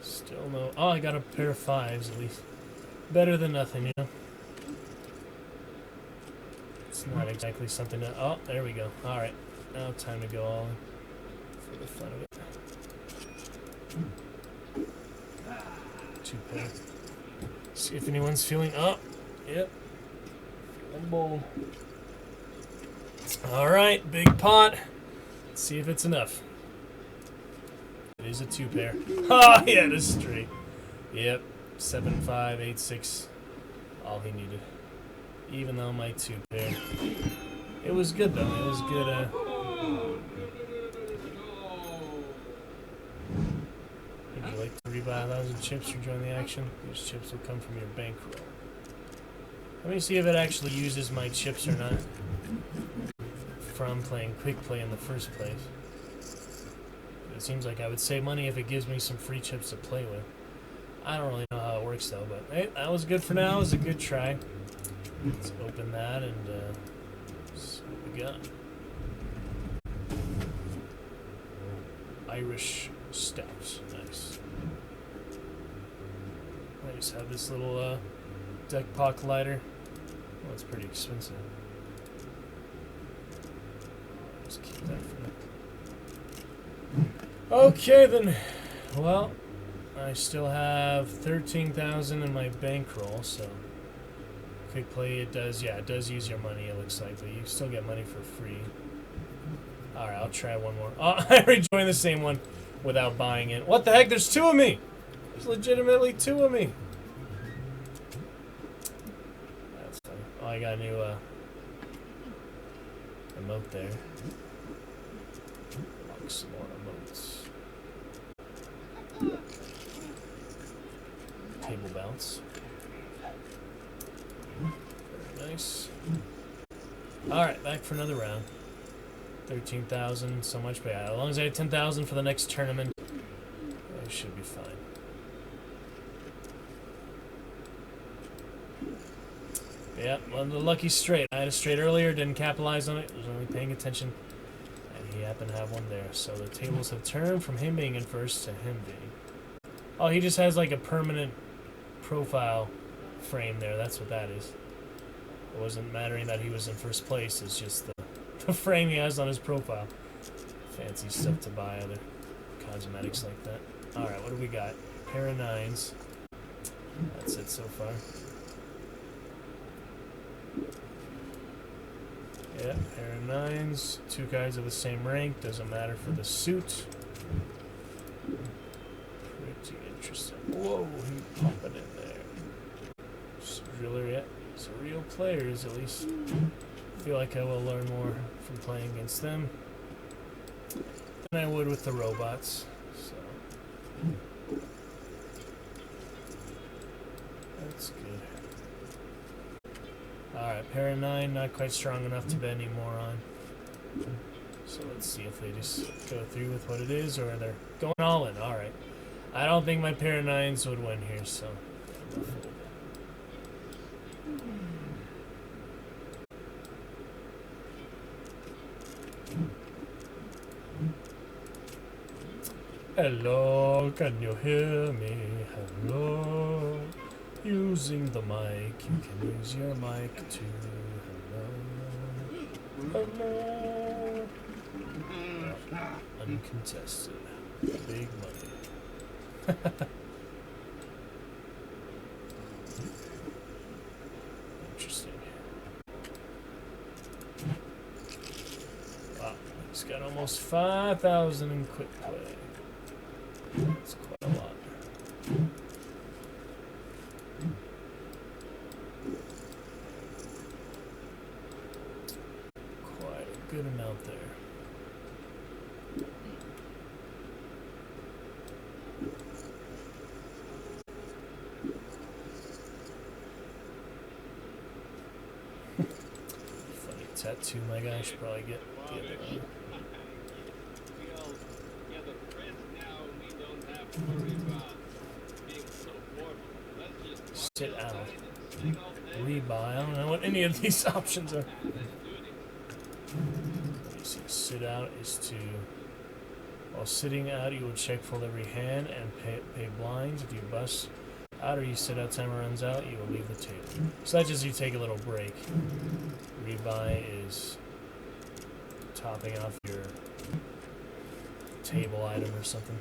Still no. Oh, I got a pair of 5s at least. Better than nothing, you know? It's not exactly something to. Oh, there we go. Alright. Now time to go all in for the fun of it. 2 pair. See if anyone's feeling. Oh, yep. Feeling bold. Alright, big pot. Let's see if it's enough. It is a 2 pair. Oh, yeah, it is straight. Yep, 7, 5, 8, 6. All he needed. Even though my 2 pair. It was good, though. It was good, Would you like to rebuy 1,000 chips or join the action? These chips will come from your bankroll. Let me see if it actually uses my chips or not. From playing quick play in the first place. It seems like I would save money if it gives me some free chips to play with. I don't really know how it works though, but hey, that was good for now. It was a good try. Let's open that and see what we got. Irish Stouts, nice. I just have this little deck pock lighter. Well, it's pretty expensive. Just keep that for now. Okay then. Well, I still have 13,000 in my bankroll, so quick play it does. Yeah, it does use your money. It looks like, but you still get money for free. All right, I'll try one more. Oh, I rejoined the same one without buying it. What the heck? There's 2 of me. There's legitimately 2 of me. That's funny. Oh, I got a new emote there. Lock some more emotes. Table bounce. Very nice. Alright, back for another round. 13,000, so much, but yeah, as long as I have 10,000 for the next tournament, I should be fine. Yeah, well, the lucky straight. I had a straight earlier, didn't capitalize on it. Was only paying attention, and he happened to have one there. So the tables have turned from him being in first to him being. Oh, he just has like a permanent profile frame there. That's what that is. It wasn't mattering that he was in first place. It's just the frame he has on his profile. Fancy stuff to buy, other cosmetics like that. All right, what do we got? Pair of nines. That's it so far. Yeah, pair of nines. Two guys of the same rank. Doesn't matter for the suit. Pretty interesting. Whoa, he pumping in there. Just driller yet. So real players, at least. I feel like I will learn more from playing against them than I would with the robots. So that's good. Alright, pair of nine, not quite strong enough to bet any more on. So let's see if they just go through with what it is or they're going all in. Alright. I don't think my pair of nines would win here, so I'm gonna fold. Hello, can you hear me? Hello. Using the mic, you can use your mic too. Hello. Hello. Uncontested. Big money. Interesting. Wow, he's got almost 5,000 in quick play. That's quite a lot. Quite a good amount there. Funny tattoo my guy should probably get the other one. Sit out. Rebuy. I don't know what any of these options are. Let me see. Sit out is to... While sitting out, you will check fold every hand and pay blinds. If you bust out or you sit out, timer runs out, you will leave the table. So that's just you take a little break. Rebuy is topping off your table item or something.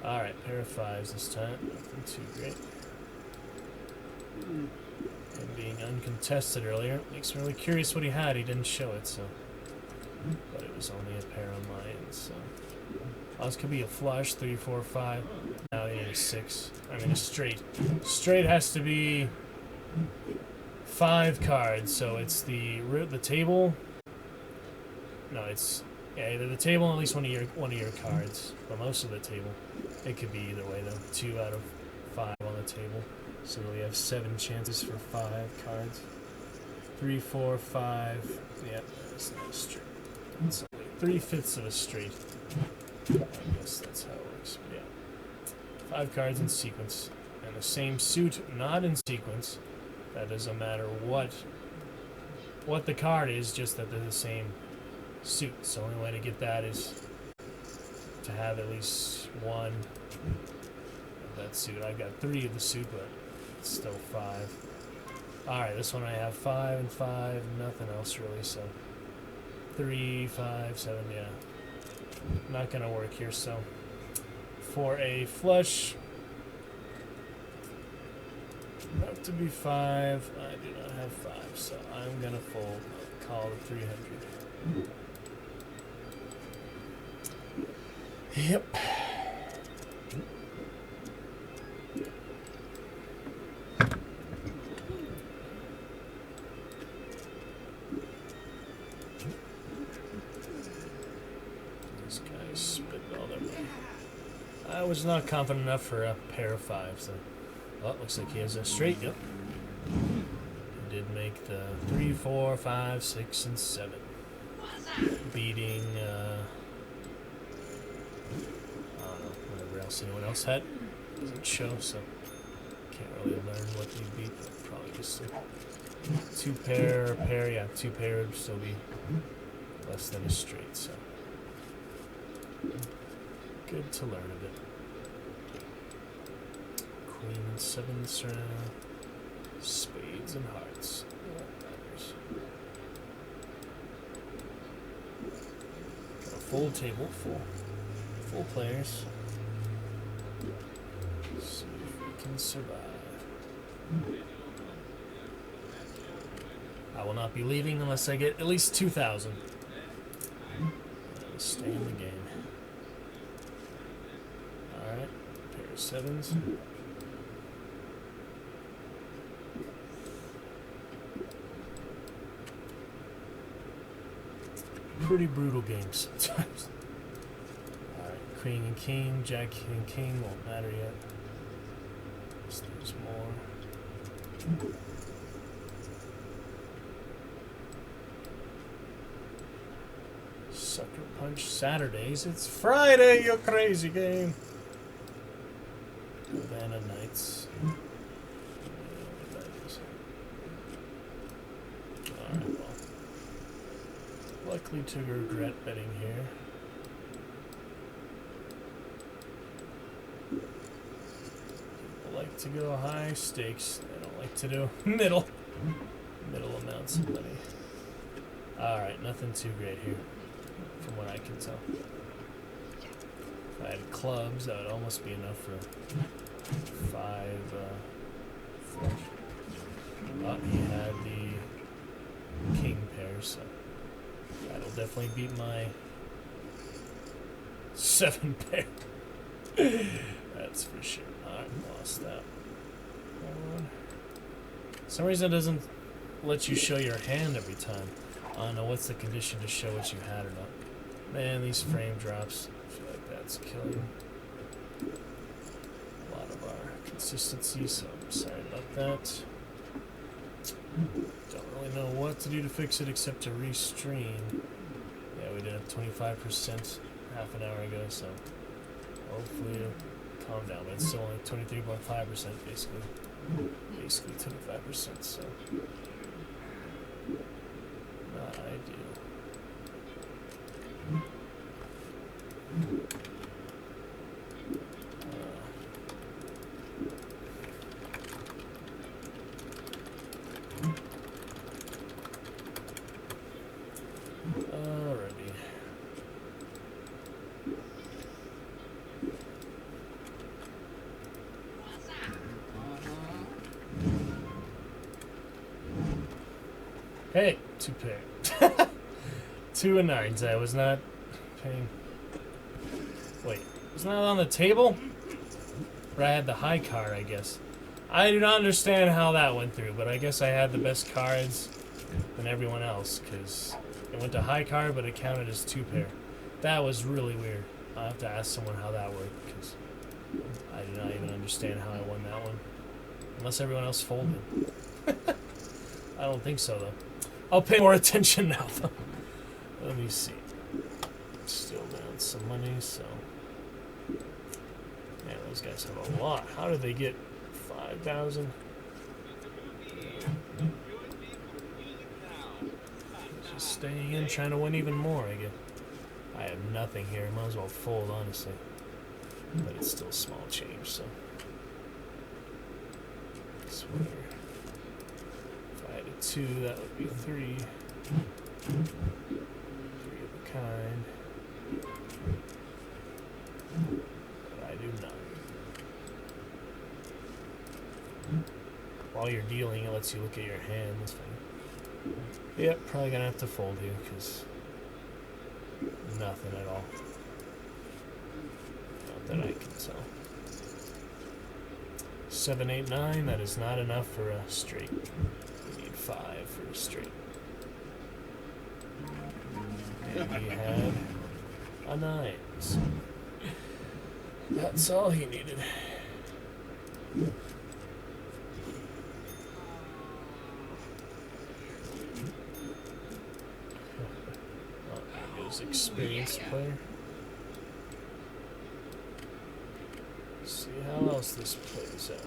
Alright, pair of fives this time. Nothing too great. And being uncontested earlier makes me really curious what he had. He didn't show it, so. But it was only a pair of mine, so. Oh, this could be a flush, 3, 4, 5. Now you need a 6. I mean, a straight. Straight has to be 5 cards, so it's the table. No, it's. Yeah, either the table and at least one of your cards, but most of the table. It could be either way though. 2 out of 5 on the table, so we have 7 chances for 5 cards. 3, 4, 5. Yep, that's not a straight. That's only 3/5 of a straight. I guess that's how it works. But yeah, 5 cards in sequence, and the same suit not in sequence. That doesn't matter what the card is, just that they're the same suit. So the only way to get that is to have at least one of that suit. I've got 3 of the suit, but it's still 5. Alright, this one I have 5 and 5, nothing else really, so 3, 5, 7, yeah. Not gonna work here, so for a flush, have to be 5. I do not have 5, so I'm gonna fold. I'll call it 300. Yep. These guys spit all their money. I was not confident enough for a pair of 5s. So. Well, looks like he has a straight. Yep. He did make the 3, 4, 5, 6, and 7. Beating, I don't know, whatever else anyone else had. doesn't show, so can't really learn what they beat. But probably just a 2-pair or pair. Yeah, 2-pair would still be less than a straight, so good to learn a bit. Queen and 7s around. Spades and hearts. Yeah, matters. Got a full table, full players. See if we can survive. I will not be leaving unless I get at least 2,000. Stay in the game. Alright, pair of 7s. Pretty brutal games sometimes. Alright, queen and king, jack and king won't matter yet. There's more. Sucker Punch Saturdays. It's Friday, you crazy game. Havana Nights. Alright, well. Likely to regret betting here. People like to go high stakes. They don't like to do middle amounts of money. Alright, nothing too great here, from what I can tell. If I had clubs, that would almost be enough for 5 flush. Oh, he had the king pair, so that'll definitely beat my 7 pair. That's for sure. Alright, lost that one. For some reason it doesn't let you show your hand every time. I don't know what's the condition to show what you had or not. Man, these frame drops. I feel like that's killing a lot of our consistency, so I'm sorry about that. Don't really know what to do to fix it except to restream. Yeah, we did have 25% half an hour ago, so hopefully it'll calm down. But it's still only 23.5% basically. Basically 25%, so not ideal. Alrighty. Hey, 2 pair. 2 and 9s. I was not paying. Wait, was not on the table? Or I had the high card, I guess. I do not understand how that went through, but I guess I had the best cards than everyone else, because it went to high card, but it counted as 2 pair. That was really weird. I'll have to ask someone how that worked, because I do not even understand how I won that one. Unless everyone else folded. I don't think so, though. I'll pay more attention now, though. Let me see. Still down some money, so... Man, those guys have a lot. How did they get 5,000? Just staying in, trying to win even more, I guess. I have nothing here. Might as well fold, honestly. But it's still small change, so... I swear. If I had a 2, that would be 3. 3 of a kind. But I do not. While you're dealing, it lets you look at your hand. That's fine. Yep, probably gonna have to fold here, because nothing at all. Not that I can tell. 7, 8, 9, that is not enough for a straight. We need 5 for a straight. And he had a 9. So that's all he needed. Oh, there goes experienced player. Let's see see how else this plays out.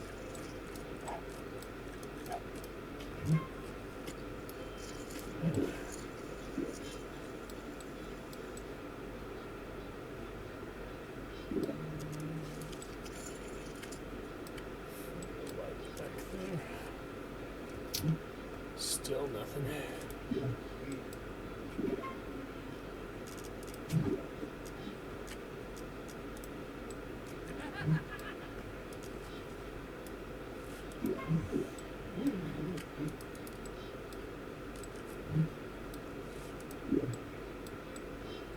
Light back there. Still nothing.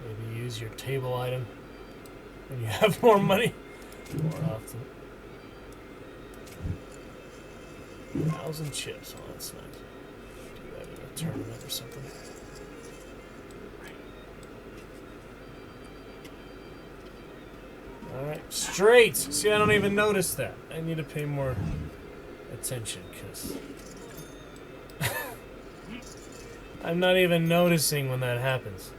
Maybe use your table item when you have more money more often. 1,000 chips. Oh, that's nice. Do that in a tournament or something. Alright, straight! See, I don't even notice that. I need to pay more attention, because I'm not even noticing when that happens.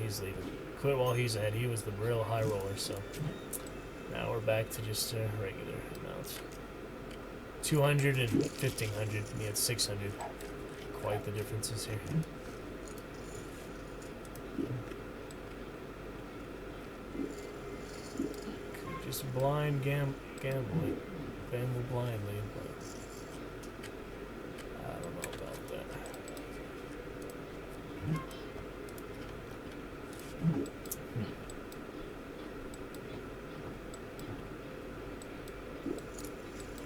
He's leaving. Quit while he's ahead. He was the real high roller, so now we're back to just regular amounts. 200 and 1,500. He had 600. Quite the differences here. Could just blind gamble blindly, but I don't know about that.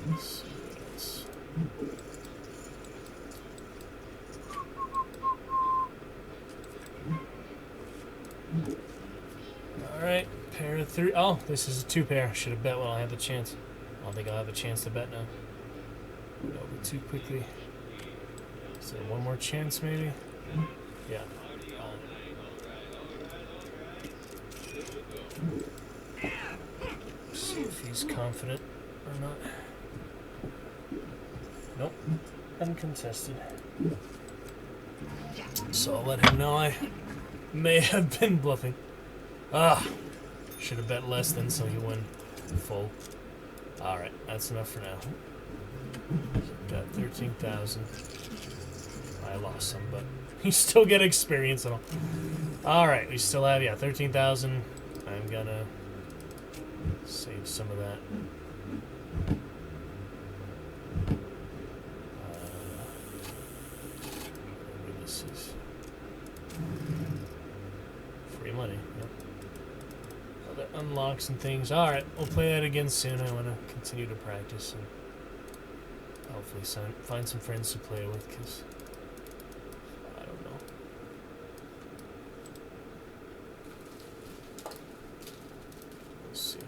Let's see what else. Alright, pair of three. Oh, this is a two pair. Should have bet while I had the chance. I don't think I'll have a chance to bet now. Went over too quickly. Is there one more chance, maybe? Yeah. See if he's confident or not. Nope. Uncontested. So I'll let him know I may have been bluffing. Should have bet less than so he win full. Alright, that's enough for now. Got 13,000. I lost some, but you still get experience and all. Alright, we still have, 13,000. I'm gonna save some of that. This is free money. Yep. Other unlocks and things. Alright, we'll play that again soon. I want to continue to practice and hopefully find some friends to play with, because I don't know. Let's see.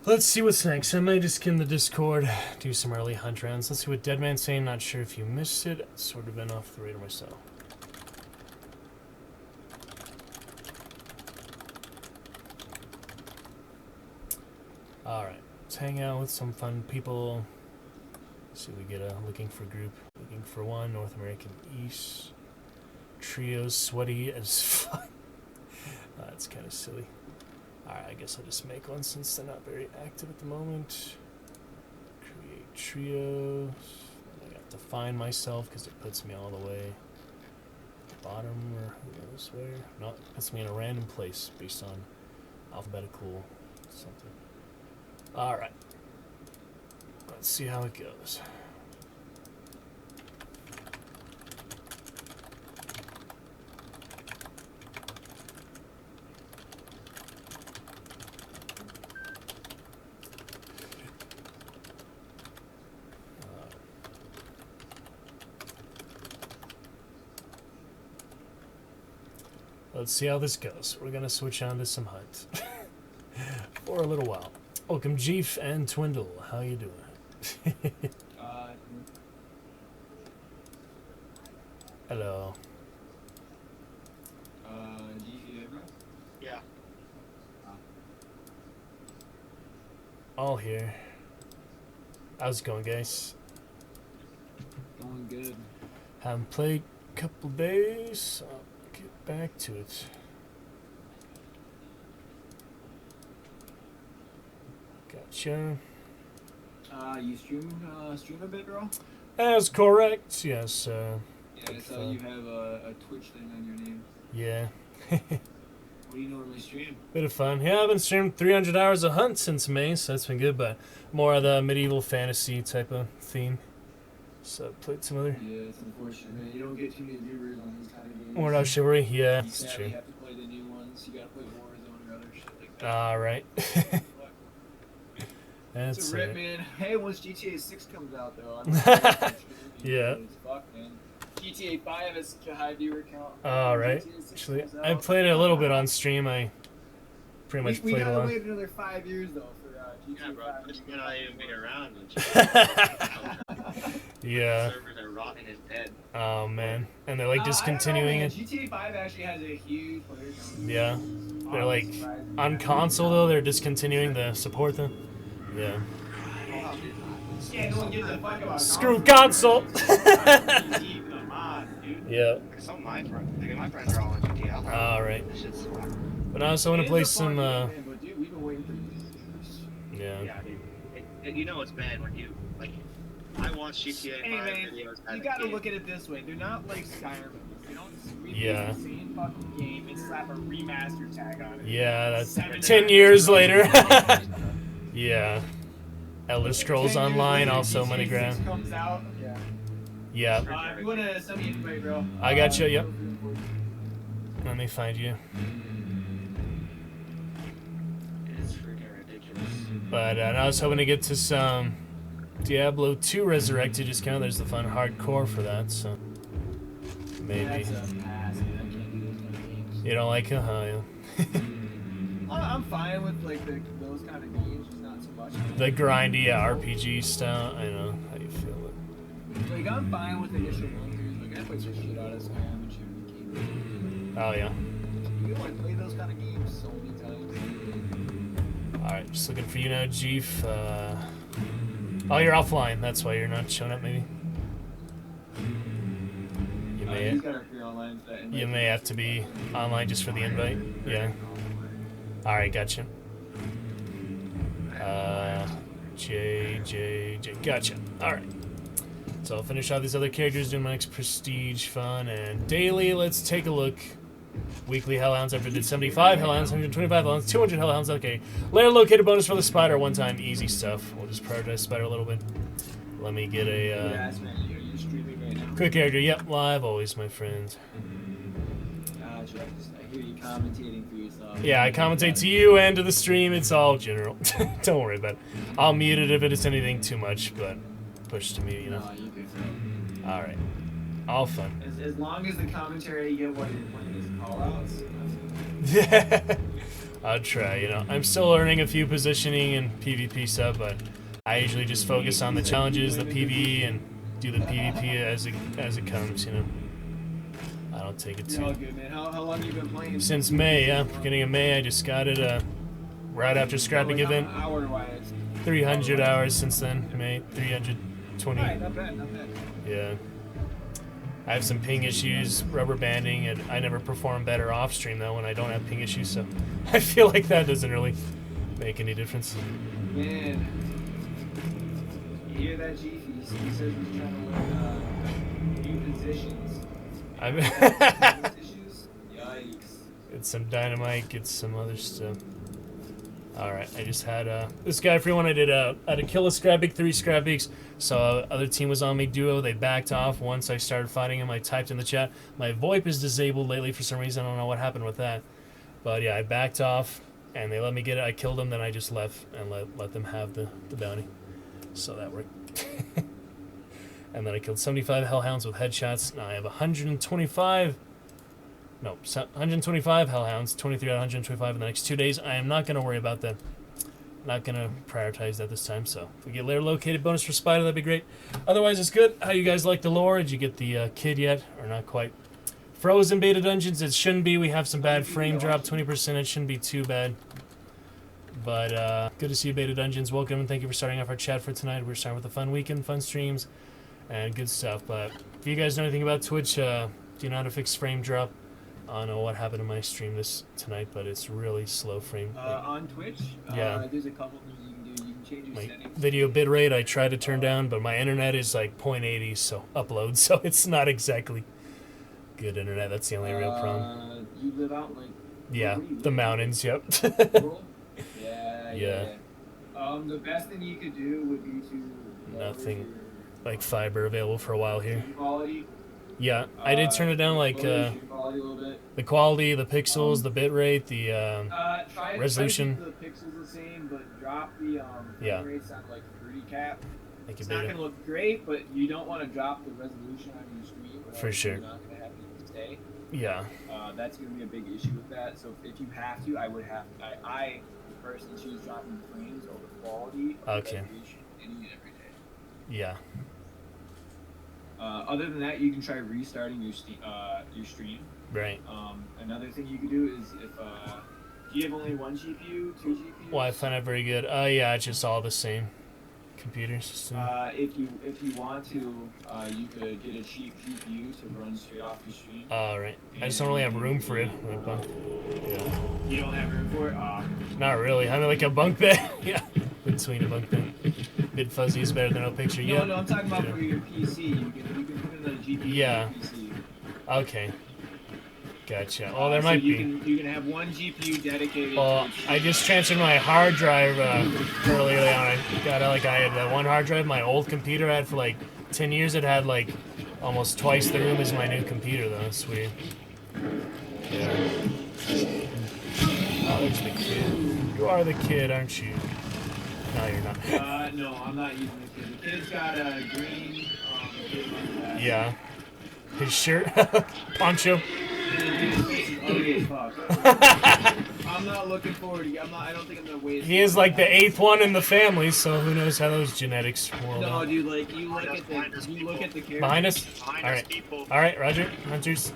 Let's see what's next. I might just skim the Discord, do some early hunt rounds. Let's see what Deadman's saying. Not sure if you missed it. Sort of been off the radar myself. Alright, let's hang out with some fun people. Let's see, we get a looking for group. Looking for one, North American East. Trios, sweaty as fuck. That's kind of silly. Alright, I guess I'll just make one since they're not very active at the moment. Create trios. I got to find myself because it puts me all the way at the bottom or who knows where. No, it puts me in a random place based on alphabetical something. Alright. Let's see how it goes. Let's see how this goes. We're gonna switch on to some hunt for a little while. Welcome, Jeef and Twindle. How you doing? Hello. GFA, bro? Yeah. All here. How's it going, guys? Going good. Haven't played a couple days. So I'll get back to it. Gotcha. You stream a bit, bro? That's correct. Yes. Yeah, I saw you have a Twitch thing on your name. Yeah. What do you normally stream? Bit of fun. Yeah, I've been streaming 300 hours of Hunt since May, so that's been good. But more of the medieval fantasy type of theme. So played some other. Yeah, it's unfortunate, man. You don't get too many viewers on these kind of games. More of Chivalry. Yeah, You it's sadly true. have to play the new ones. You gotta play Warzone or other shit like that. All right. It's That's a rip, it. man. Hey, once GTA 6 comes out, though, I'm gonna Yeah. Fuck, man. GTA 5 has such a high viewer count. All right. GTA 6 Actually, comes I out. played it a little bit on stream. I pretty much we played gotta along. wait another 5 years, though, for GTA Yeah, bro. 5. You're not even being around. Yeah. Servers are rotting and dead. Oh man. And they're like discontinuing I it. don't know, man. GTA 5 actually has a huge player count. Yeah. They're like Surprising. on console though. They're discontinuing the support them. Yeah. Yeah, no one gives a fuck about Screw console. Keep them on, dude. Yeah. Some of my friends, my friends are all on GTA. All right. This shit's But I also want to It play is a fun some. game, man, but dude, we've been waiting for years. Yeah. yeah, dude. And you know it's bad when you like. I watched GTA 5 Hey man, videos. you gotta look at it this way. They're not like Skyrim. They don't release Yeah. the same fucking game and slap a remaster tag on it. Yeah. That's 7 10 times. years later. Yeah. Elder Scrolls 10 years Online, later, also GTA 6 MoneyGram. comes out. Yeah. Yeah. If you wanna send me an invite, bro. I gotcha, yep. Let me find you. It's freaking ridiculous. But I was hoping to get to some Diablo 2 Resurrected discount. There's the fun hardcore for that, so maybe. That's a pass, man. I can't do those kind of games. You don't like it, huh? Yeah. I'm fine with like those kind of games, just not so much. The grindy RPG style. I know how you feel it. Like I'm fine with the initial one. Like I played some shit out of Skyrim and shit when it came out. Oh yeah. You want to play those kind of games so many times. Alright, just looking for you now, Jeef. Oh, you're offline. That's why you're not showing up, maybe. You may, He's got our career online for that invite. you may have to be online just for the invite. Yeah. Alright, gotcha. J. Gotcha. Alright. So I'll finish out these other characters, doing my next prestige fun and daily. Let's take a look. Weekly Hellhounds. After did 75 Hellhounds, 125 Hellhounds, 200 Hellhounds. Okay. Layer locator bonus for the spider. One time. Easy stuff. We'll just prioritize spider a little bit. Let me get a Yes, man. You're streaming right now. quick character. Yep, live always, my friend. Gotcha. I hear you commentating for yourself. Yeah, I commentate to you and to the stream. It's all general. Don't worry about it. I'll mute it if it is anything too much, but push to me, you know. No, you good. All right. All fun. As long as the commentary you get what you're playing is call outs. I'll try, you know. I'm still learning a few positioning and PvP stuff, but I usually just focus on the challenges, the PvE, and do the PvP as it comes, you know. I don't take it You're all too. good, man. How long have you been playing? Since May, yeah. Beginning of May, I just got it right after scrapping event. Hour-wise. 300 hours since then. May 320. Alright, not bad, not bad. Yeah. I have some ping issues, rubber banding, and I never perform better off stream though when I don't have ping issues, so I feel like that doesn't really make any difference. Man. You hear that, Chief? He says he's trying to learn new positions. I'm Issues? Yikes. Get some dynamite, get some other stuff. Alright, I just had this guy for one. I did a kill a Scrapbeak, 3 Scrapbeaks. So other team was on me duo. They backed off once I started fighting him. I typed in the chat. My VoIP is disabled lately for some reason. I don't know what happened with that. But yeah, I backed off and they let me get it. I killed them, then I just left and let them have the bounty. So that worked. And then I killed 75 Hellhounds with headshots. Now I have 125 hellhounds, 23 out of 125 in the next 2 days. I am not going to worry about the not gonna prioritize that this time. So if we get layer located bonus for Spider, that'd be great. Otherwise, it's good. How you guys like the lore? Did you get the kid yet, or not quite? Frozen beta dungeons. It shouldn't be. We have some bad frame drop, 20%. It shouldn't be too bad. But good to see you, beta dungeons. Welcome and thank you for starting off our chat for tonight. We're starting with a fun weekend, fun streams, and good stuff. But if you guys know anything about Twitch, do you know how to fix frame drop? I don't know what happened to my stream tonight, but it's really slow frame. On Twitch, Yeah. there's a couple things you can do. You can change your My settings. video bitrate I tried to turn down, but my internet is like 0.80, so upload, so it's not exactly good internet. That's the only real problem. You live out in, like, Yeah, where do you the live? mountains. Yep. Rural? Yeah. Yeah. The best thing you could do would be to lower Nothing. your Like fiber available for a while here. stream quality. Yeah, I did turn it down, like Lower your stream quality a little bit. the quality, the pixels, the bitrate, the Try resolution. Try to keep the pixels the same, but drop the Yeah. frame rates on like 30 cap. like It's a not beta. gonna look great, but you don't want to drop the resolution on your stream. or For else sure. You're not gonna have it stay. Yeah, That's gonna be a big issue with that. So if you have to, I personally choose dropping the frames over quality. Over Okay. resolution any and every day. yeah. Other than that, you can try restarting your stream. Right. Another thing you can do is if do you have only one GPU, two GPUs? Well, I find it very good. Yeah, it's just all the same computer system. If you want to, you could get a cheap GPU to run straight off your stream. Right. I just don't really have room for it. Yeah. You don't have room for it. Not really. I'm like a bunk bed. Yeah. Between a bunk bed. Bit fuzzy is better than no picture. No, Yeah. no, I'm talking about for your PC. You can put in a GPU Yeah. for your PC. Okay. Gotcha. Oh, there might so you be. You can have one GPU dedicated. Well, to I just transferred my hard drive earlier on. I had that one hard drive. My old computer I had for like 10 years. It had like almost twice the room as my new computer, though. It's weird. Yeah. Oh, there's the kid. You are the kid, aren't you? No, you're not. No, I'm not using the kid. The kid's got a green kid like that. Yeah. His shirt, poncho. And then his face is ugly as fuck. I'm not looking forward to. I don't think I'm gonna wait. He is like the 8th one in the family, so who knows how those genetics roll No, out. dude. Like you look at the character. Behind us? Behind us, Alright. people. Alright, Roger. Hunters.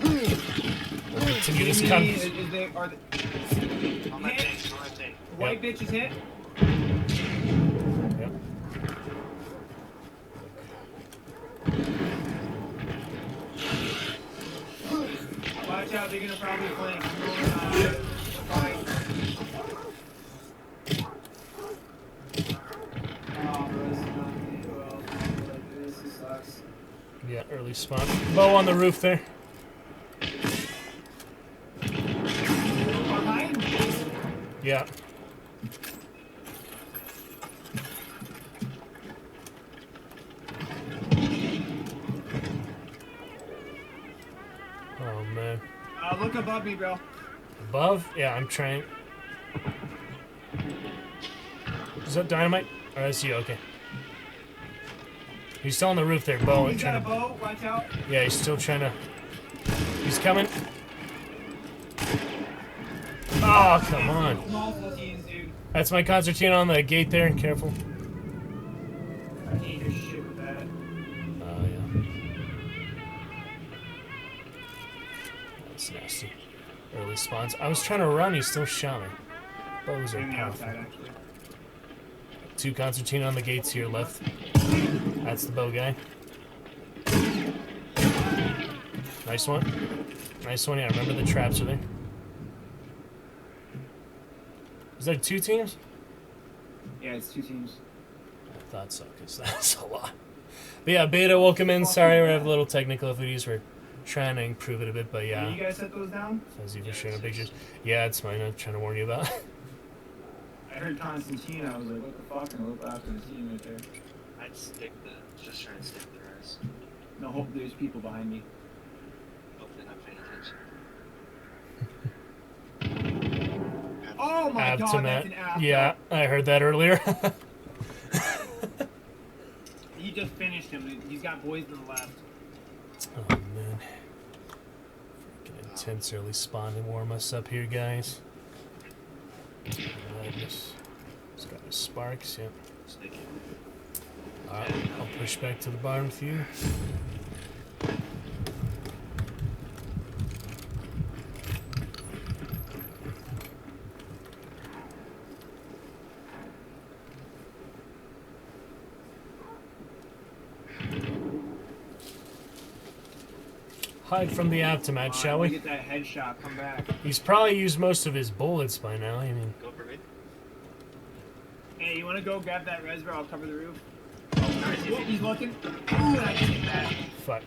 We'll continue this Are conversation. they On my tank, on my tank. white bitches hit? Yep. Watch out, they're gonna probably flank. Fight. Oh, bro, this is not going well. Like, this sucks. Yeah, early spawn. Bow on the roof there. Behind me. Yeah. Oh man. Look above me, bro. Above? Yeah, I'm trying. Is that dynamite? Or I see you, okay. He's still on the roof there, Bo. He's got a Trying to, bow. Watch out. yeah, he's still trying to. He's coming. Oh, come on. Multiple teams, dude. That's my concertina on the gate there. Careful. I hate your shit with that. Oh, yeah. That's nasty. Early spawns. I was trying to run, he still shot me. Bows are On the powerful. outside, actually. 2 concertina on the gate to your left. That's the bow guy. Nice one. Nice one. Yeah, remember the traps are there. Is there 2 teams? Yeah, it's 2 teams. I thought so, because that's a lot. But yeah, Beta, welcome in. Sorry, we have a little technical difficulties. We're trying to improve it a bit, but Did yeah. you guys set those down? Fuzzy for sharing pictures. Yeah, it's mine. I'm trying to warn you about. I heard Constantine. I was like, what the fuck? And I looked after the team right there. I'd stick just trying to stick the rest. No, hope there's people behind me. Hope they're not paying attention. Oh my god, that's Abtimat. an app. Yeah, I heard that earlier. He just finished him. He's got boys in the left. Oh man. Freaking intense early spawn to warm us up here, guys. Madness. It's got his sparks, yep. Sticky. Alright, I'll push back to the barn with you. Hide from the aftermath, shall we? Get that headshot, come back. He's probably used most of his bullets by now, I mean. Go for me. Hey, you wanna go grab that reservoir? I'll cover the roof. Nice. Whoop, he's looking. Ooh, and I just hit that. Fuck.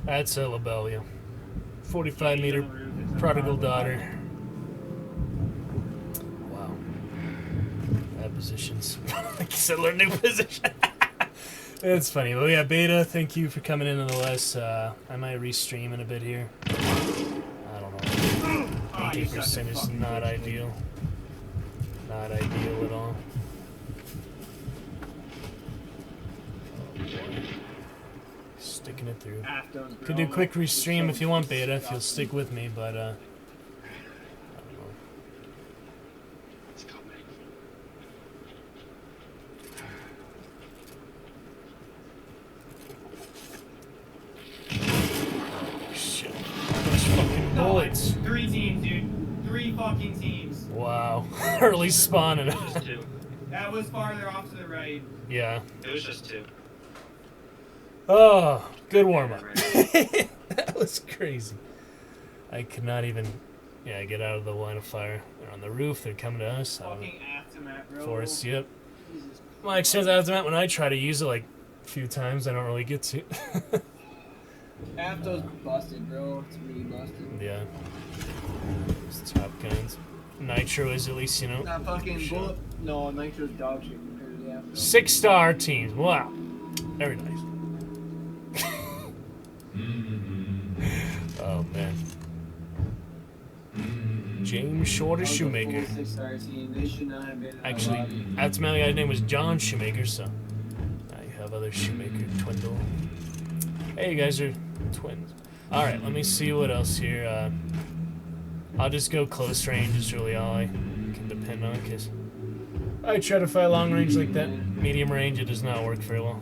That's a Lobelia. 45 meter prodigal daughter. Wow. Bad positions. Like you said, learn new position. It's funny. Well, yeah, Beta, thank you for coming in nonetheless. I might restream in a bit here. I don't know. 80% is not ideal. Not ideal at all. Oh boy. Sticking it through. Could do a quick restream if you want, Beta, if you'll stick with me, but I don't know. It's coming. Shit. Those fucking bullets. 3 teams, dude. 3 fucking teams. Wow. Early spawning. Just 2. That was farther off to the right. Yeah. It was just 2. Oh, good warm up. That was crazy. I could not even, get out of the line of fire. They're on the roof. They're coming to us. Fucking aftermath, bro. Forest, yep. Jesus. My experience aftermath, when I try to use it like a few times, I don't really get to. Afto's busted, bro. It's really busted. Yeah. It's top guns. Nitro is at least, Not fucking sure. bullet. No, Nitro's dog shit compared to the Afto. 6-star teams. Wow. Very nice. Oh, man. James Shorter Shoemaker. 6-star team. They should not have been in the Actually, lobby. that's my guy's name was John Shoemaker, so now you have other Shoemaker Twindle. Hey, you guys are twins. Alright, let me see what else here. I'll just go close range is really all I can depend on, because I try to fight long range like that. Medium range, it does not work very well.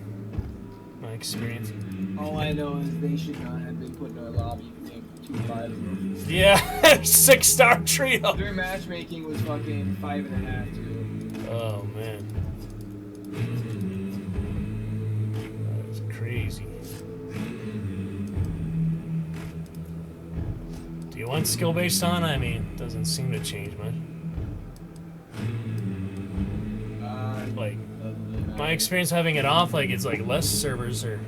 My experience. All I know is they should not have been put in our lobby if they have 2-5. Yeah, 6-star trio. Their matchmaking was fucking 5.5 too. Oh, man. That was crazy. Do you want skill based on? I mean, it doesn't seem to change much. Like, my experience having it off, like, it's like less servers or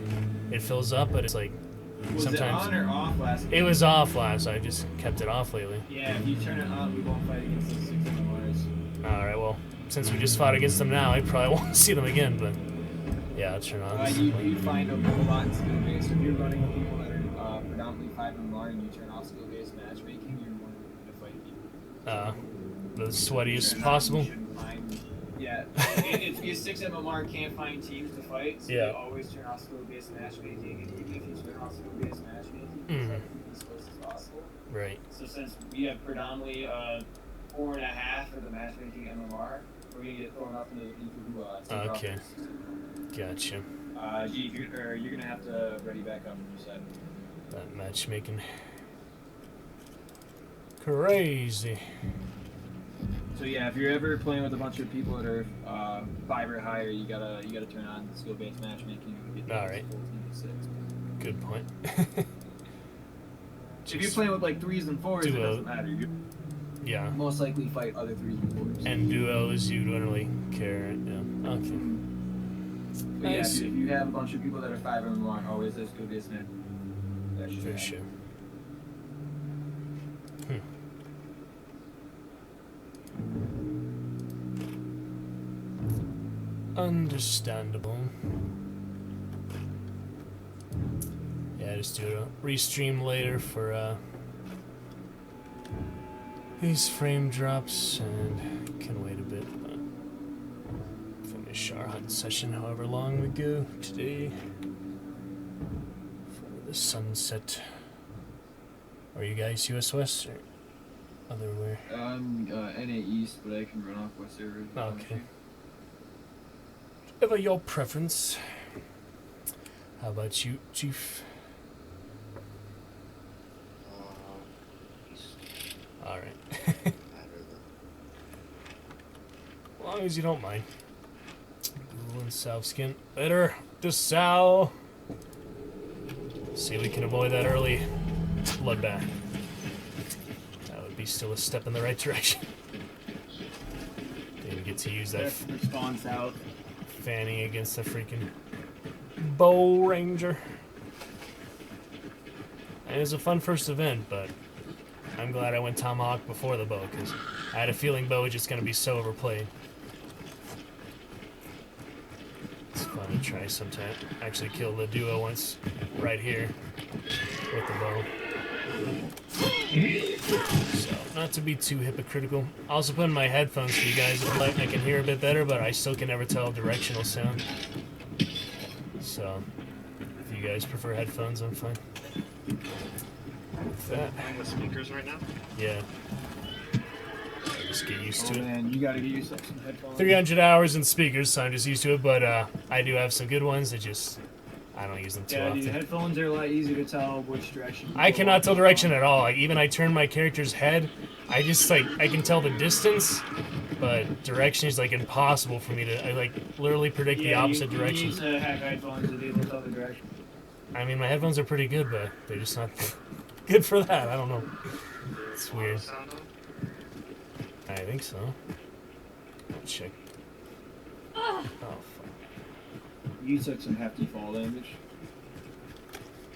it fills up, but it's like Was sometimes. it on or off last It was off last, I just kept it off lately. Yeah, if you turn it on, we won't fight against the 6 MMRs. Alright, well, since we just fought against them now, I probably won't see them again, but yeah, I'll turn on. You find them a lot in skill based. If you're running with people that are predominantly 5 MMR and you turn off skill based matchmaking, you're more likely to fight people. The sweatiest Turn possible. on, you shouldn't find- Yeah, if you 6 MMR can't find teams to fight, so Yeah. you always turn off skill based matchmaking, and even if you turn off skill based matchmaking, Mhm. try to keep as close as possible. Right. So since we have predominantly 4.5 for the matchmaking MMR, we're gonna get thrown up into the people who take Okay. off this. Gotcha. G, you're gonna have to ready back up when you said. That matchmaking. Crazy. So yeah, if you're ever playing with a bunch of people that are 5 or higher, you gotta turn on skill based matchmaking. And get Alright. full team of 6. Good point. If you're playing with like 3s and 4s, it Duo. doesn't matter. You Yeah. most likely fight other 3s and 4s. And duos, you don't really care. Yeah. Okay. But yeah, Nice. if you have a bunch of people that are 5 MMR, always have skill based match. That should For happen. sure. Understandable. Yeah, just do a restream later for these frame drops, and can wait a bit. But finish our hunt session, however long we go today, for the sunset. Are you guys US West or otherwhere? I'm NA East, but I can run off West River. Okay. Whatever your preference. How about you, Chief? Alright. As long as you don't mind. Google and South Skin. Better to Sal. See if we can avoid that early bloodbath. That would be still a step in the right direction. Didn't get to use that Best response out. fanning against the freaking Bow Ranger. And it was a fun first event, but I'm glad I went Tomahawk before the bow, because I had a feeling bow was just going to be so overplayed. It's fun to try sometime. Actually killed the duo once, right here, with the bow. So, not to be too hypocritical. I also put in my headphones for you guys. I can hear a bit better, but I still can never tell directional sound. So, if you guys prefer headphones, I'm fine with that. Playing with speakers right now? Yeah. I just get used to it. Man, you gotta get yourself some headphones. 300 hours in speakers, so I'm just used to it, but I do have some good ones that just, I don't use them too Yeah, often. dude, headphones are a lot easier to tell which direction. I cannot tell direction at all. Like, even I turn my character's head, I just, like, I can tell the distance, but direction is, like, impossible for me to, I, like, literally predict the opposite direction. You need to have headphones to be able to tell the direction. I mean, my headphones are pretty good, but they're just not good for that. I don't know. It's weird. Sound on? I think so. I'll check. Oh, fuck. You took some hefty fall damage.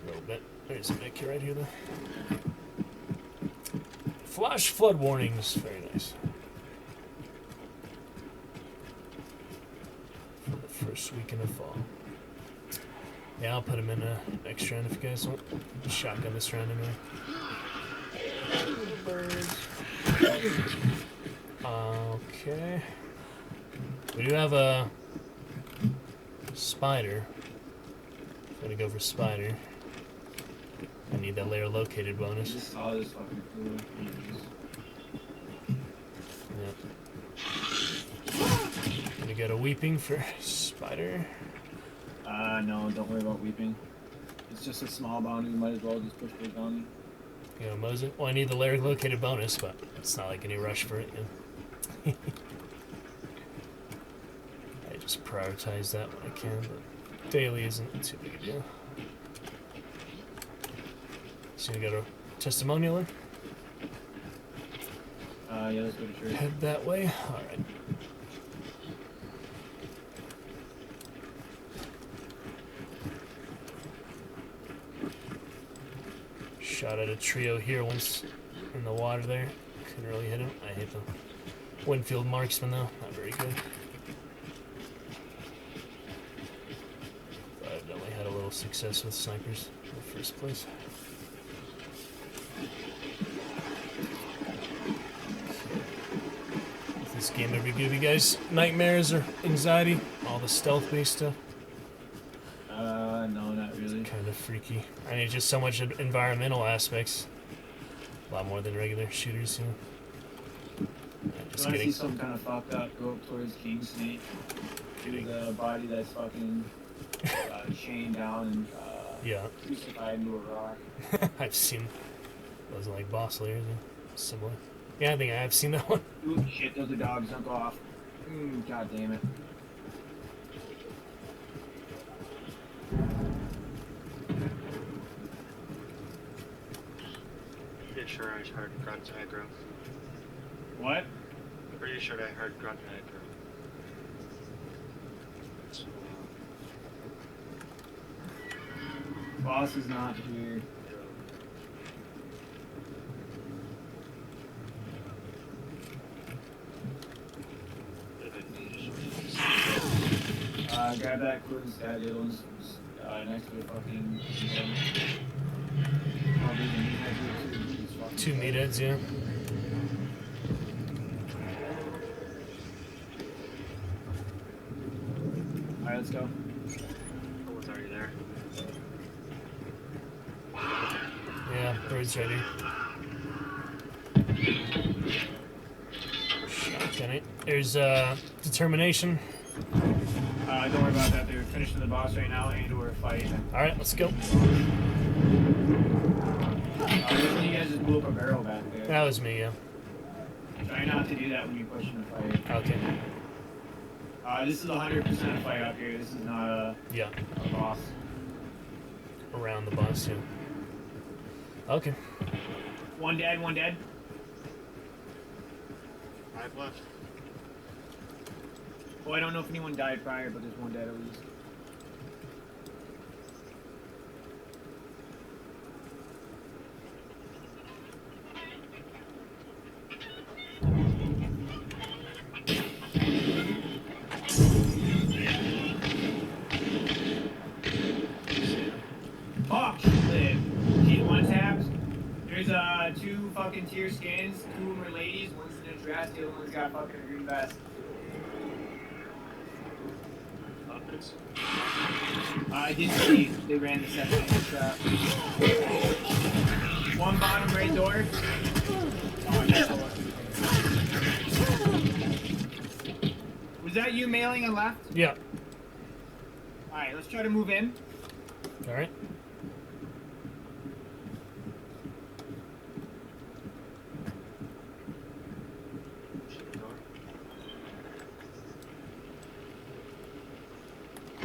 A little bit. There's a Mickey right here, though. Flash flood warnings. Very nice. For the first week in the fall. Yeah, I'll put him in next round if you guys want. Shotgun this round anyway. Little birds. Okay. We do have a spider. I'm gonna go for spider. I need that layer located I bonus. just saw this fucking cool. Yep. Gonna go to weeping for spider. No, don't worry about weeping. It's just a small bounty, you might as well just push the bounty. You know, Mosin. Well, I need the layer located bonus, but it's not like any rush for it. Yeah. I just prioritize that when I can, but daily isn't too big a deal. So you go to testimonial. Yeah, let's go to church. Head that way. All right. Shot at a trio here once in the water there. Couldn't really hit him. I hit the Winfield marksman though. Not very good. But I've definitely had a little success with snipers in the first place. Is this game ever give you guys nightmares or anxiety? All the stealth-based stuff? No, not really. Kind of freaky. I mean, it's just so much environmental aspects. A lot more than regular shooters, you know. Just When I see kidding. some kind of fucked up, go up towards King Snake. Kidding. There's a body that's fucking chained down and Yeah, crucified into a rock. I've seen those like boss layers or similar. Yeah, I think I have seen that one. Ooh, shit, those are dogs, don't go off. God damn it. Pretty sure I heard grunt aggro. What? Pretty sure I heard grunt aggro. So, Boss is not here. Grab that quiz, that little one's next to the fucking. Two meatheads, yeah. Alright, let's go. I was already there. Yeah, there's It's right here. Shotgun it. There's determination. Don't worry about that. They're finishing the boss right now and we're fighting. Alright, let's go. This one, you guys just blew up a barrel back there. That was me, yeah. Try not to do that when you push in the fight. Okay. This is 100% a fight up here. This is not a Yeah. boss. Around the bus, yeah. Okay. One dead, one dead. 5 left. Oh, I don't know if anyone died prior, but there's one dead at least. Fuck! Shit. She's one tapped. There's 2 fucking tier skins. 2 of them are ladies. One's in a dress. The other one's got fucking a green vest. I didn't see. They ran the second trap. One bottom right door. Oh, yes. Was that you mailing and left? Yeah. Alright, let's try to move in. Alright.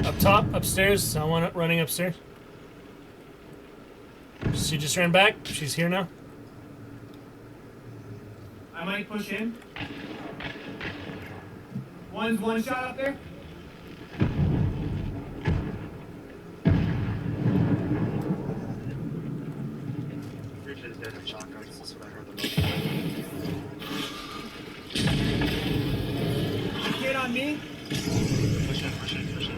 Up top, upstairs. Someone running upstairs. She just ran back. She's here now. I might push in. One's one shot up there. Usually they have shotguns. That's what I heard the most. Kid on me. Push in, push in, push in.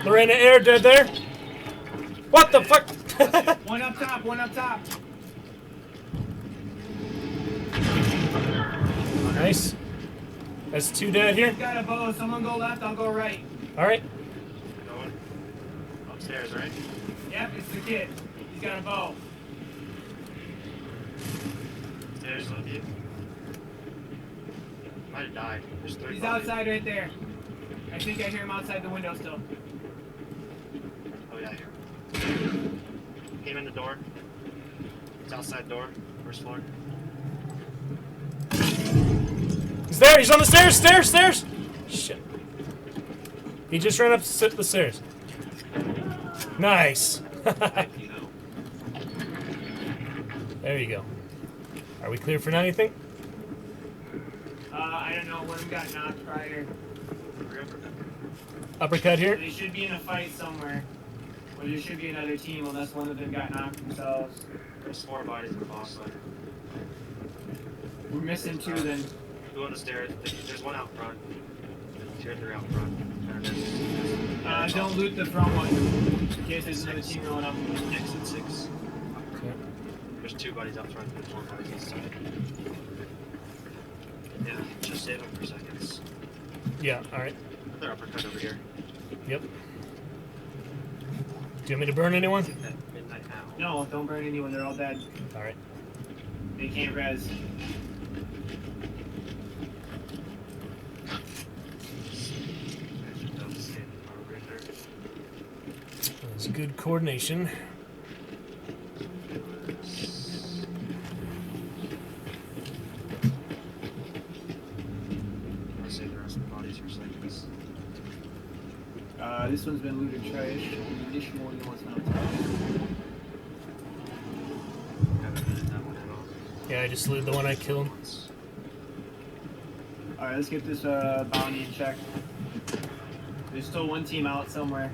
Lorena Air dead there. What the fuck? One up top, one up top. Nice. That's 2 dead here. He's got a bow. Someone go left, I'll go right. Alright. Going upstairs, right? Yep, it's the kid. He's got a bow. Stairs, left you. Might have died. There's 3 He's bodies. outside right there. I think I hear him outside the window still. Oh yeah, here. Came in the door. It's outside door. First floor. He's there. He's on the stairs. Stairs. Stairs. Shit. He just ran up the stairs. Nice. You know. There you go. Are we clear for anything? I don't know. One of them got knocked prior. Uppercut here. They should be in a fight somewhere. Or there should be another team unless one of them got knocked themselves. There's 4 bodies in the boss fight. We're missing 2 then. Go on the stairs. There's one out front. 2 or 3 out front. Don't loot the front one. In case there's another team rolling up. Exit 6. Okay. There's 2 bodies out front and 4 bodies inside. Yeah, just save them for seconds. Yeah. All right. Another uppercut over here. Yep. Do you want me to burn anyone? That midnight owl. No, don't burn anyone. They're all dead. All right. They can't res. That's good coordination. I'll save the rest of the bodies for seconds. This one's been looted trash. Ish more than what's not. Haven't looted that one at all. Yeah, I just looted the one I killed. Alright, let's get this bounty in check. There's still one team out somewhere.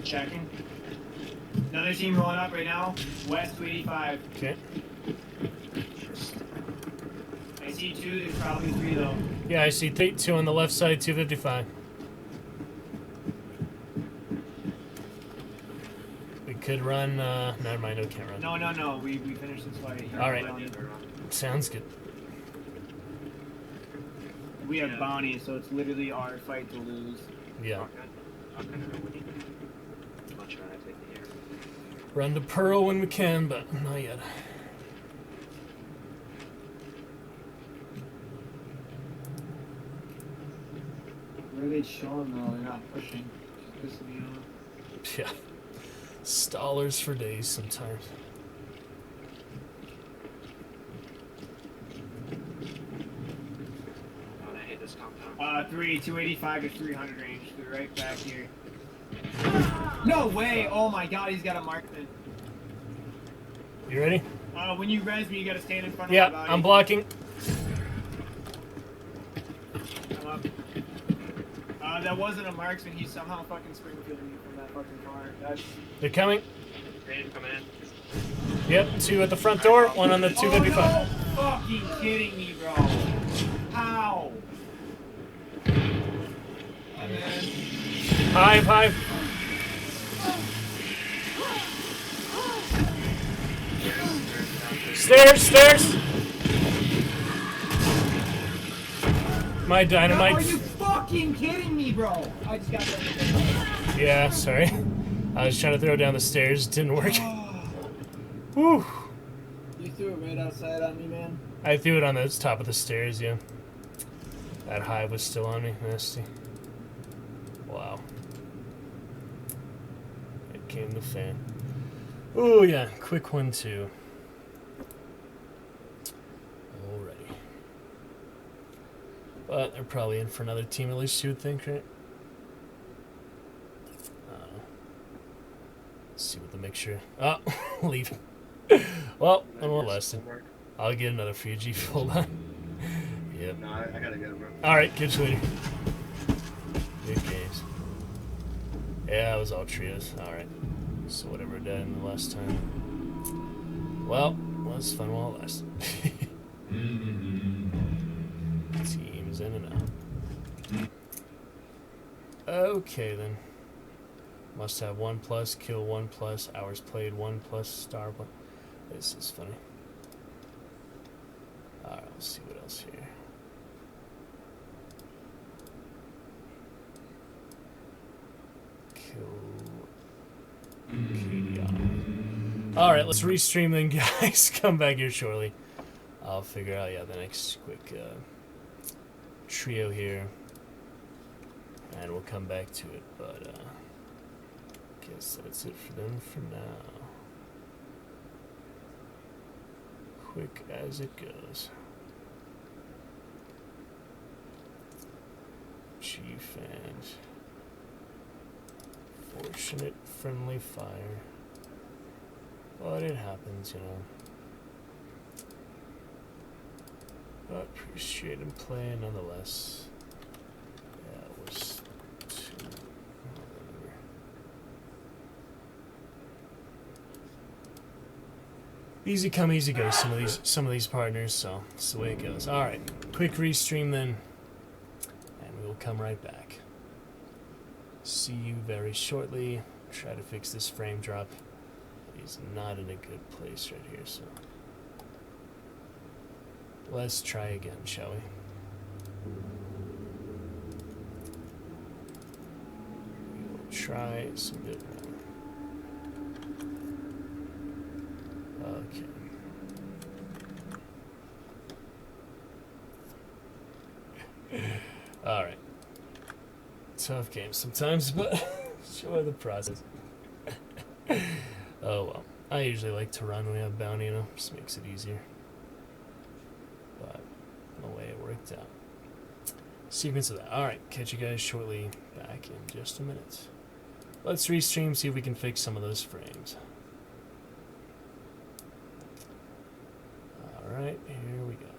Checking. Another team rolling up right now. West 285. Okay. I see 2, there's probably 3 though. Yeah, I see 2 on the left side, 255. We could run. Never mind. We can't run. No. We finished this fight. All right. Sounds good. we have Yeah. bounty, so it's literally our fight to lose. Yeah. Okay. Okay, we need to. I'll try to take the air. Run to Pearl when we can, but not yet. Where are they showing though? They're not pushing. Just pissing me off. Yeah. Stallers for days sometimes. Oh, I hate this compound. 285 to 300 range. They're right back here. No way! Oh my god, he's got a marksman. You ready? When you res me, you gotta stand in front of Yeah, my body. I'm blocking. I'm up. That wasn't a marksman. He somehow fucking Springfielded me from that fucking car. That's... They're coming. Rain coming in. Yep, 2 at the front door, 1 on the 255. Oh, no fucking kidding me, bro. How? Hive. Stairs. My dynamite. Are you fucking kidding me, bro? I just got that. Yeah, sorry. I was trying to throw down the stairs, didn't work. Whew. You threw it right outside on me, man. I threw it on the top of the stairs, yeah. That hive was still on me, nasty. Wow. It came the fan. Oh yeah, quick 1-2. Alrighty. But they're probably in for another team, at least you would think, right? Let's see what the mixture. Oh, leave. Well, I'm molested. I'll get another Fuji. Hold on. Yep. No, I gotta go, bro. Alright, catch you later. Good games. Yeah, it was all trios. Alright. So whatever I did in the last time. Well, it was fun while it lasted. Teams in and out. Okay then. Must have 1+, kill 1+, hours played 1+, star 1. This is funny. Alright, let's see what else here. KDI. Alright, let's restream then, guys. Come back here shortly. I'll figure out, the next quick trio here. And we'll come back to it, but guess that's it for them for now. Quick as it goes. Chief and fortunate friendly fire. But it happens, But appreciate him playing nonetheless. Yeah, it was 2. Easy come, easy go. Some of these partners, so it's the way it goes. All right, quick restream then, and we will come right back. See you very shortly. Try to fix this frame drop. He's not in a good place right here, so let's try again, shall we? We will try some bit more. Okay. Alright. Tough game sometimes, but enjoy the process. Oh well. I usually like to run when we have bounty, just makes it easier. But the way it worked out. Sequence of that. Alright, catch you guys shortly. Back in just a minute. Let's restream, see if we can fix some of those frames. Alright, here we go.